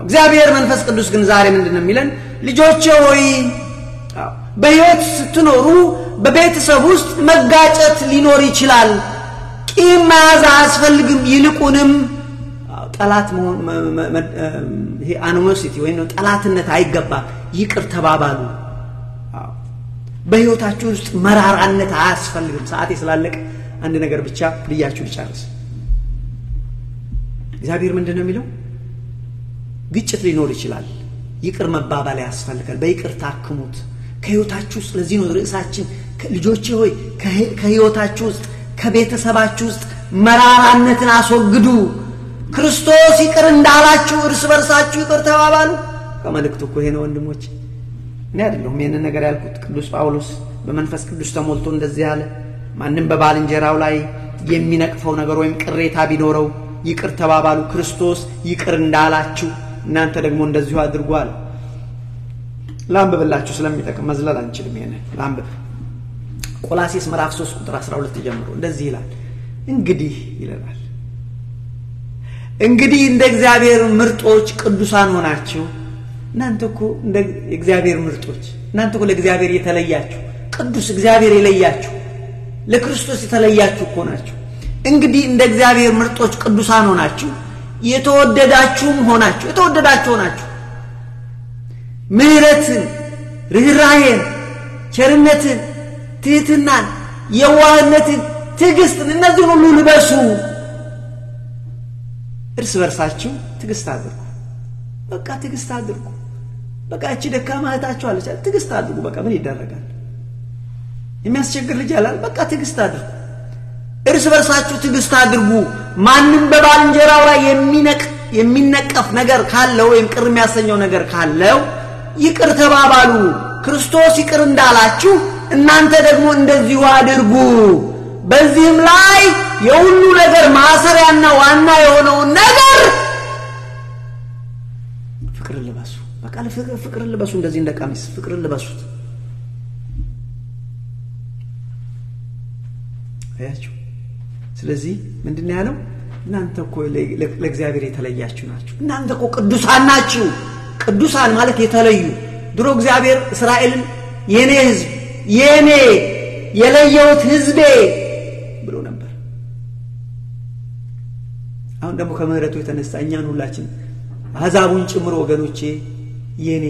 እግዚአብሔር መንፈስ ቅዱስ ግን ዛሬ ምንድነው የሚለን ልጆቼ ሆይ በሕይወት ስትኖሩ በቤተሰብ ውስጥ መጋጨት ሊኖር ይችላል ቂም መያዝ አያስፈልግም ይልቁንም ጠላት መሆን ይሄ አኖሞሲቲ ወይም ጠላትነት አይገባም ይቅር ተባባሉ በሕይወታችሁ ውስጥ መራራነት አያስፈልግም ሰዓት ስላለቀ አንድ ነገር ብቻ ልያችሁ ልጨርስ እግዚአብሔር ምንድነው የሚለው ግጭት ሊኖር ይችላል ይቅር መባባል ያስፈልጋል በይቅር ታክሙት ከሕይወታችሁ ውስጥ ለዚህ ነው ርዕሳችን ልጆቼ ሆይ ከሕይወታችሁ ውስጥ ከቤተሰባችሁ ውስጥ መራራነትን አስወግዱ ክርስቶስ ይቅር እንዳላችሁ እርስ በርሳችሁ ይቅር ተባባሉ ከመልእክቱ እኮ ይሄ ነው ወንድሞች እኔ አይደለሁም ይሄንን ነገር ያልኩት ቅዱስ ጳውሎስ በመንፈስ ቅዱስ ተሞልቶ እንደዚህ ያለ ማንንም በባልንጀራው ላይ የሚነቅፈው ነገር ወይም ቅሬታ ቢኖረው ይቅር ተባባሉ ክርስቶስ ይቅር እንዳላችሁ እናንተ ደግሞ እንደዚሁ አድርጉ አለ ላንብብላችሁ ስለሚጠቅም መዝለል አንችልም ይሄንን ላንብብ ቆላስይስ ምዕራፍ 3 ቁጥር 12 ጀምሮ እንደዚህ ይላል እንግዲህ እንደ እግዚአብሔር ምርጦች ቅዱሳን ሆናችሁ እናንተ እኮ እንደ እግዚአብሔር ምርጦች እናንተ እኮ ለእግዚአብሔር የተለያችሁ ቅዱስ እግዚአብሔር የለያችሁ ለክርስቶስ የተለያችሁ እኮ ናችሁ እንግዲህ እንደ እግዚአብሔር ምርጦች ቅዱሳን ሆናችሁ የተወደዳችሁ ሆናችሁ ምህረትን ርህራሄን ቸርነትን ትህትናን የዋህነትን ትዕግስትን እነዚህን ሁሉ ልበሱ እርስ በርሳችሁ ትዕግስት አድርጉ በቃ ትዕግስት አድርጉ በቃ እቺ ደካማ እህታችሁ አለች ትዕግስት አድርጉ በቃ ምን ይደረጋል የሚያስቸግር ልጅ አላል በቃ ትዕግስት አድርጉ እርስ በርሳችሁ ትዕግስት አድርጉ ማንንም በባልንጀራው ላይ የሚነቀፍ ነገር ካለው ወይም ቅር የሚያሰኘው ነገር ካለው ይቅር ተባባሉ ክርስቶስ ይቅር እንዳላችሁ እናንተ ደግሞ እንደዚሁ አድርጉ በዚህም ላይ የሁሉ ነገር ማሰሪያና ዋና የሆነው ነገር ፍቅር ልበሱ በቃ ፍቅር ልበሱ እንደዚህ እንደ ቀሚስ ፍቅር ልበሱት አያችሁ ስለዚህ ምንድነው ያለው እናንተ እኮ ለእግዚአብሔር የተለያችሁ ናችሁ እናንተ እኮ ቅዱሳን ናችሁ ቅዱሳን ማለት የተለዩ ድሮ እግዚአብሔር እስራኤልን የኔ ሕዝብ የኔ የለየውት ሕዝቤ ብሎ ነበር አሁን ደግሞ ከምህረቱ የተነሳ እኛን ሁላችን አሕዛቡን ጭምር ወገኖቼ የኔ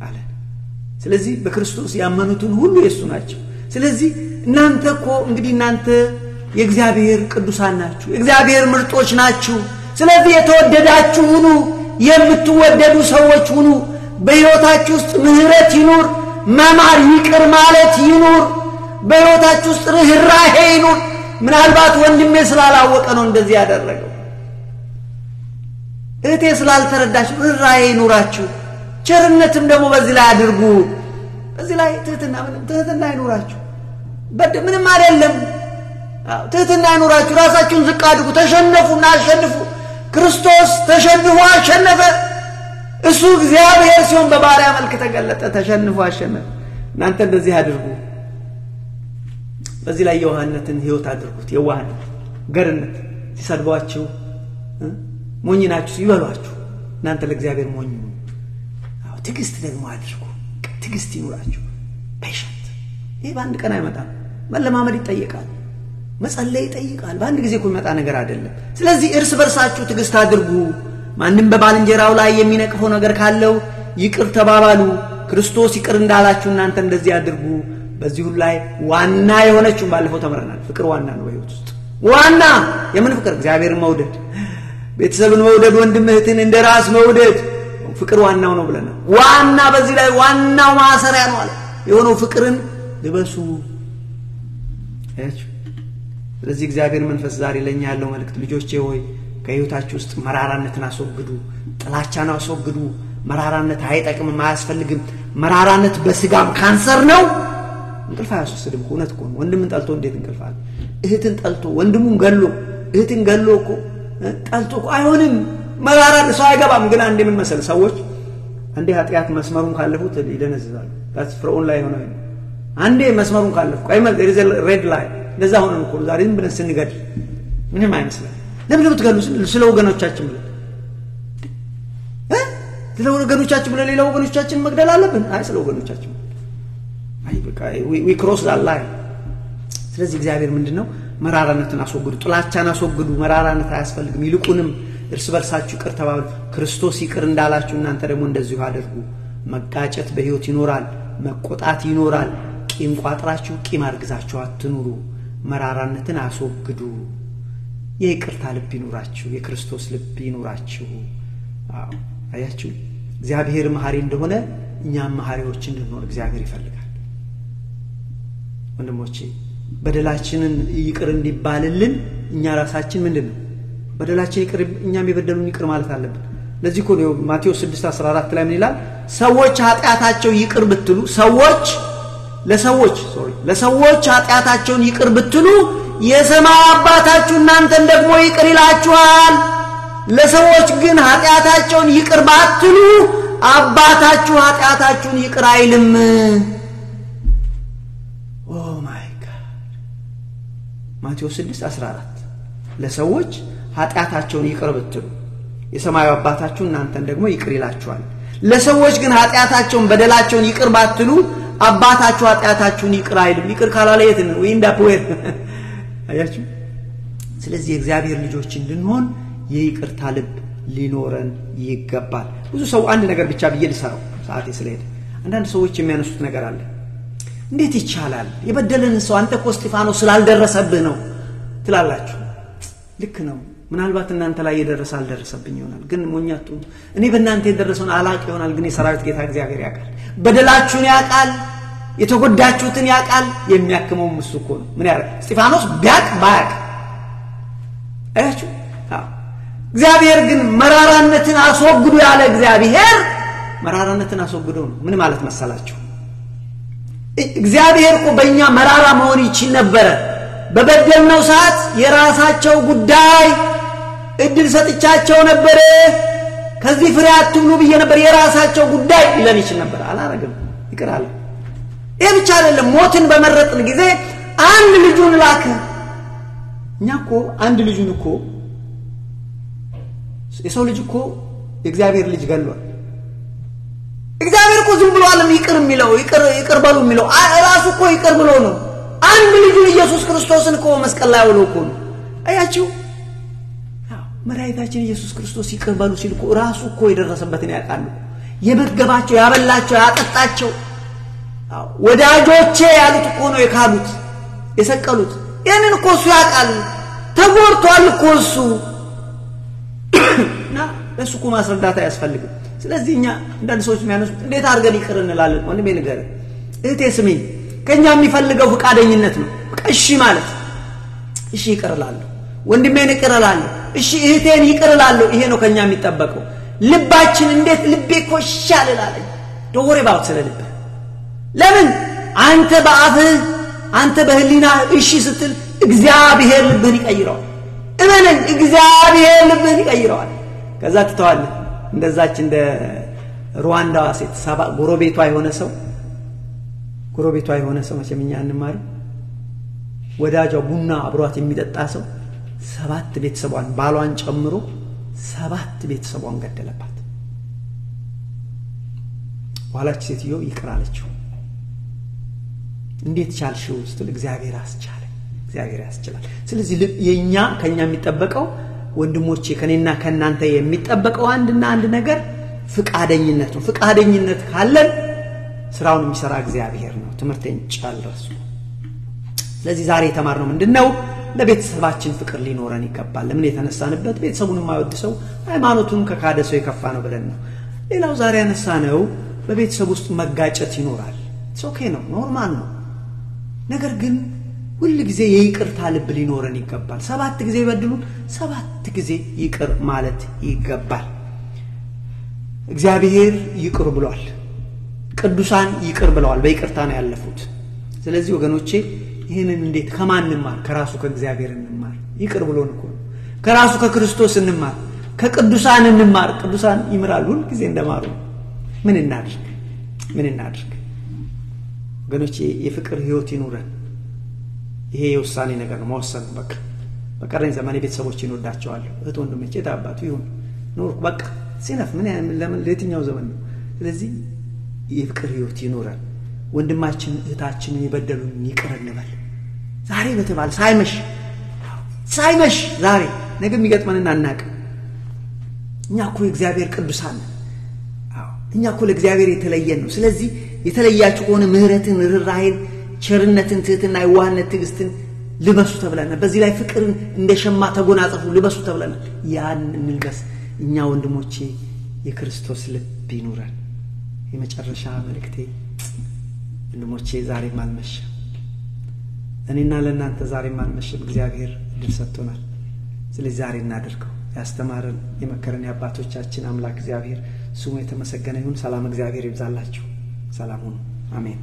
አለ ስለዚህ በክርስቶስ ያመኑትን ሁሉ የሱ ናቸው ስለዚህ እናንተ እኮ እንግዲህ እናንተ የእግዚአብሔር ቅዱሳን ናችሁ የእግዚአብሔር ምርጦች ናችሁ ስለዚህ የተወደዳችሁ ሁኑ የምትወደዱ ሰዎች ሁኑ በሕይወታችሁ ውስጥ ምህረት ይኑር መማር ይቅር ማለት ይኑር በሕይወታችሁ ውስጥ ርህራሄ ይኑር ምናልባት ወንድሜ ስላላወቀ ነው እንደዚህ ያደረገው እህቴ ስላልተረዳች ርህራሄ ይኑራችሁ ቸርነትም ደግሞ በዚህ ላይ አድርጉ በዚህ ላይ ትህትና ይኑራችሁ ምንም አይደለም ትህትና ይኑራችሁ ራሳችሁን ዝቅ አድርጉ ተሸነፉና አሸንፉ ክርስቶስ ተሸንፎ አሸነፈ እሱ እግዚአብሔር ሲሆን በባሪያ መልክ ተገለጠ ተሸንፎ አሸነፈ እናንተ እንደዚህ አድርጉ በዚህ ላይ የዋህነትን ህይወት አድርጉት የዋህነት ገርነት ሲሰድቧችሁ ሞኝ ናችሁ ይበሏችሁ እናንተ ለእግዚአብሔር ሞኝ ነው ትዕግስት ደግሞ አድርጉ ትዕግስት ይኑራችሁ ፔሸንት ይሄ በአንድ ቀን አይመጣም መለማመድ ይጠይቃል መጸለይ ይጠይቃል በአንድ ጊዜ እኮ የሚመጣ ነገር አይደለም ስለዚህ እርስ በርሳችሁ ትዕግስት አድርጉ ማንንም በባልንጀራው ላይ የሚነቅፈው ነገር ካለው ይቅር ተባባሉ ክርስቶስ ይቅር እንዳላችሁ እናንተ እንደዚህ አድርጉ በዚህ ሁሉ ላይ ዋና የሆነችው ባለፈው ተመረናል ፍቅር ዋና ነው በሕይወት ውስጥ ዋና የምን ፍቅር እግዚአብሔርን መውደድ ቤተሰብን መውደድ ወንድም እህትን እንደራስ መውደድ ፍቅር ዋናው ነው ብለናል ዋና በዚህ ላይ ዋናው ማሰሪያ ነው አለ የሆነው ፍቅርን ልበሱ እያችሁ ስለዚህ እግዚአብሔር መንፈስ ዛሬ ለኛ ያለው መልእክት ልጆቼ ሆይ ከሕይወታችሁ ውስጥ መራራነትን አስወግዱ ጥላቻን አስወግዱ መራራነት አይጠቅምም አያስፈልግም መራራነት በስጋም ካንሰር ነው እንቅልፍ አያስወስድም እውነት እኮ ወንድምን ጠልቶ እንዴት እንቅልፋል እህትን ጠልቶ ወንድሙን ገሎ እህትን ገሎ እኮ ጠልቶ እኮ አይሆንም መራራን ሰው አይገባም ግን አንዴ ምን መሰለ ሰዎች አንዴ ኃጢያት መስመሩን ካለፉት ይደነዝዛሉ that's ፍርዖን ላይ ሆነ አንዴ መስመሩን ካለፉ አይመል there is a red line ለዛ ሆነን እኮ ዛሬም ብለን ስንገድ ምንም አይመስልም ለምን ልትገሉ ስለ ወገኖቻችን ብለ ስለ ወገኖቻችን ብለ ሌላ ወገኖቻችን መግደል አለብን አይ ስለ ወገኖቻችን አይ በቃ we cross that line ስለዚህ እግዚአብሔር ምንድነው መራራነትን አስወግዱ ጥላቻን አስወግዱ መራራነት አያስፈልግም ይልቁንም እርስ በርሳችሁ ይቅር ተባባሉ ክርስቶስ ይቅር እንዳላችሁ እናንተ ደግሞ እንደዚሁ አድርጉ መጋጨት በህይወት ይኖራል መቆጣት ይኖራል ቂም ቋጥራችሁ ቂም አርግዛችሁ አትኑሩ መራራነትን አስወግዱ የይቅርታ ልብ ይኑራችሁ የክርስቶስ ልብ ይኑራችሁ አያችሁ እግዚአብሔር መሐሪ እንደሆነ እኛም መሐሪዎች እንድንሆን እግዚአብሔር ይፈልጋል ወንድሞቼ በደላችንን ይቅር እንዲባልልን እኛ ራሳችን ምንድነው በደላችን ይቅር እኛም የበደሉን ይቅር ማለት አለብን ለዚህ እኮ ነው ማቴዎስ 6:14 ላይ ምን ይላል ሰዎች ኃጢያታቸው ይቅር ብትሉ ለሰዎች ኃጢያታቸውን ይቅር ብትሉ የሰማይ አባታችሁ እናንተን ደግሞ ይቅር ይላችኋል ለሰዎች ግን ኃጢያታቸውን ይቅር ባትሉ አባታችሁ ኃጢያታችሁን ይቅር አይልም ኦ ማይ ጋድ ማቴዎስ 6:14 ለሰዎች ኃጢያታቸውን ይቅር ብትሉ የሰማዩ አባታችሁ እናንተን ደግሞ ይቅር ይላችኋል ለሰዎች ግን ኃጢያታቸውን በደላቸውን ይቅር ባትሉ አባታችሁ ኃጢያታችሁን ይቅር አይልም ይቅር ካላለ የት ነው ወይንዳፖር አያችሁ ስለዚህ እግዚአብሔር ልጆች እንድንሆን የይቅርታ ልብ ሊኖረን ይገባል ብዙ ሰው አንድ ነገር ብቻ በየልሰራው ሰዓቴ ስለሄደ አንዳንድ ሰዎች የሚያነሱት ነገር አለ እንዴት ይቻላል የበደለን ሰው አንተ እኮ እስጢፋኖስ ስላልደረሰብህ ነው ትላላችሁ ልክ ነው ምናልባት እናንተ ላይ የደረሰ አልደረሰብኝ ይሆናል ግን ሞኛቱ እኔ በእናንተ የደረሰውን አላቅ ይሆናል ግን የሰራዊት ጌታ እግዚአብሔር ያውቃል በደላችሁን ያውቃል የተጎዳችሁትን ያውቃል የሚያክመው እሱ እኮ ነው ምን ያረግ እስጢፋኖስ ቢያቅ ባያቅ አያችሁ እግዚአብሔር ግን መራራነትን አስወግዱ ያለ እግዚአብሔር መራራነትን አስወግዶ ነው ምን ማለት መሰላችሁ እግዚአብሔር እኮ በእኛ መራራ መሆን ይችል ነበር በበደልነው ሰዓት የራሳቸው ጉዳይ እድል ሰጥቻቸው ነበር ከዚህ ፍሬ አትብሉ ብዬ ነበር የራሳቸው ጉዳይ ይለን ይችል ነበር አላረግም ይቀራል ይሄ ብቻ አይደለም ሞትን በመረጥን ጊዜ አንድ ልጁን ላከ እኛኮ አንድ ልጁን እኮ የሰው ልጅ እኮ የእግዚአብሔር ልጅ ገሏል እግዚአብሔር እኮ ዝም ብሎ ዓለም ይቅር የሚለው ይቅር በሉ የሚለው ራሱ እኮ ይቅር ብሎ ነው አንድ ልጁ ኢየሱስ ክርስቶስን እኮ መስቀል ላይ አውሎ እኮ ነው አያችሁ መድኃኒታችን ኢየሱስ ክርስቶስ ይቅር በሉ ሲል እኮ ራሱ እኮ የደረሰበትን ያውቃሉ የመገባቸው ያበላቸው ያጠጣቸው ወዳጆቼ ያሉት እኮ ነው የካዱት የሰቀሉት ያንን እኮ እሱ ያውቃል ተጎድቷል እኮ እሱ እና ለሱ እኮ ማስረዳት አያስፈልግም ስለዚህ እኛ እንዳንድ ሰዎች የሚያነሱት እንዴት አድርገን ይቅር እንላለን ወንድሜ ንገር እህቴ ስሚኝ ከኛ የሚፈልገው ፍቃደኝነት ነው እሺ ማለት እሺ ይቅርላለሁ ወንድሜን ይቅርላለሁ እሺ እህቴን ይቅርላለሁ ይሄ ነው ከኛ የሚጠበቀው ልባችን እንዴት ልቤ ኮሻል ይላል ዶሬ ባው ስለልብ ለምን አንተ በአፍህ አንተ በህሊና እሺ ስትል እግዚአብሔር ልብህን ይቀይረዋል እመነኝ እግዚአብሔር ልብህን ይቀይረዋል ከዛ ትተዋል እንደዛች እንደ ሩዋንዳ ሴት ሳባ ጎረቤቷ የሆነ ሰው መቼምኛ እንማር ወዳጇ ቡና አብሯት የሚጠጣ ሰው 7 ቤተሰቧን ባሏን ጨምሮ 7 ቤተሰቧን ገደለባት በኋላች ሴትዮ ይቅር አለችው እንዴት ቻልሽው ስትል እግዚአብሔር አስቻለ እግዚአብሔር ያስችላል ስለዚህ የኛ ከኛ የሚጠበቀው ወንድሞቼ ከኔና ከናንተ የሚጠበቀው አንድና አንድ ነገር ፍቃደኝነት ነው ፍቃደኝነት ካለን ስራውን የሚሰራ እግዚአብሔር ነው ትምርቴን ጫልረሱ ስለዚህ ዛሬ ተማርነው ምንድነው ለቤተሰባችን ፍቅር ሊኖረን ይገባል ለምን የተነሳንበት ቤተሰቡን የማይወድ ሰው ሃይማኖቱን ከካደ ሰው ይከፋ ነው ብለን ነው ሌላው ዛሬ ያነሳነው በቤተሰብ ውስጥ መጋጨት ይኖራል ኦኬ ነው ኖርማል ነው ነገር ግን ሁሉ ጊዜ የይቅርታ ልብ ሊኖረን ይገባል 7 ጊዜ ይበድሉን 7 ጊዜ ይቅር ማለት ይገባል እግዚአብሔር ይቅር ብሏል ቅዱሳን ይቅር ብለዋል በይቅርታ ነው ያለፉት ስለዚህ ወገኖቼ ይሄንን እንዴት ከማን እንማር? ከራሱ ከእግዚአብሔር እንማር። ይቅር ብሎን እኮ ከራሱ ከክርስቶስ እንማር፣ ከቅዱሳን እንማር። ቅዱሳን ይምራሉ ጊዜ እንደማሩ። ምን እናድርግ ወገኖቼ? የፍቅር ህይወት ይኑረን። ይሄ የውሳኔ ነገር ነው፣ መወሰን በቃ በቀረኝ ዘመን ቤተሰቦቼን ወዳቸዋለሁ፣ እህት ወንድሞቼ ታባቱ ይሁን ኑር በቃ ሲነፍ ምን ለምን ለየትኛው ዘመን ነው? ስለዚህ የፍቅር ህይወት ይኑረን። ወንድማችን እህታችንን የበደሉን ይቅር እንበል። ዛሬ በተባለ ሳይመሽ ዛሬ ነገ የሚገጥመንን አናውቅም። እኛ እኮ የእግዚአብሔር ቅዱሳን ነን። እኛ እኮ ለእግዚአብሔር የተለየን ነው። ስለዚህ የተለያችሁ ከሆነ ምህረትን፣ ርህራሄን፣ ቸርነትን፣ ትህትና፣ የዋህነት፣ ትዕግስትን ልበሱ ተብለናል። በዚህ ላይ ፍቅርን እንደሸማ ተጎናጸፉ ልበሱ ተብለናል። ያን እንልበስ። እኛ ወንድሞቼ የክርስቶስ ልብ ይኑረን። የመጨረሻ መልእክቴ ወንድሞቼ ዛሬም አልመሸም። እኔና ለእናንተ ዛሬም አልመሸም። እግዚአብሔር እድል ሰጥቶናል። ስለዚህ ዛሬ እናድርገው። ያስተማረን የመከረን የአባቶቻችን አምላክ እግዚአብሔር ስሙ የተመሰገነ ይሁን። ሰላም እግዚአብሔር ይብዛላችሁ። ሰላም ሁኑ። አሜን።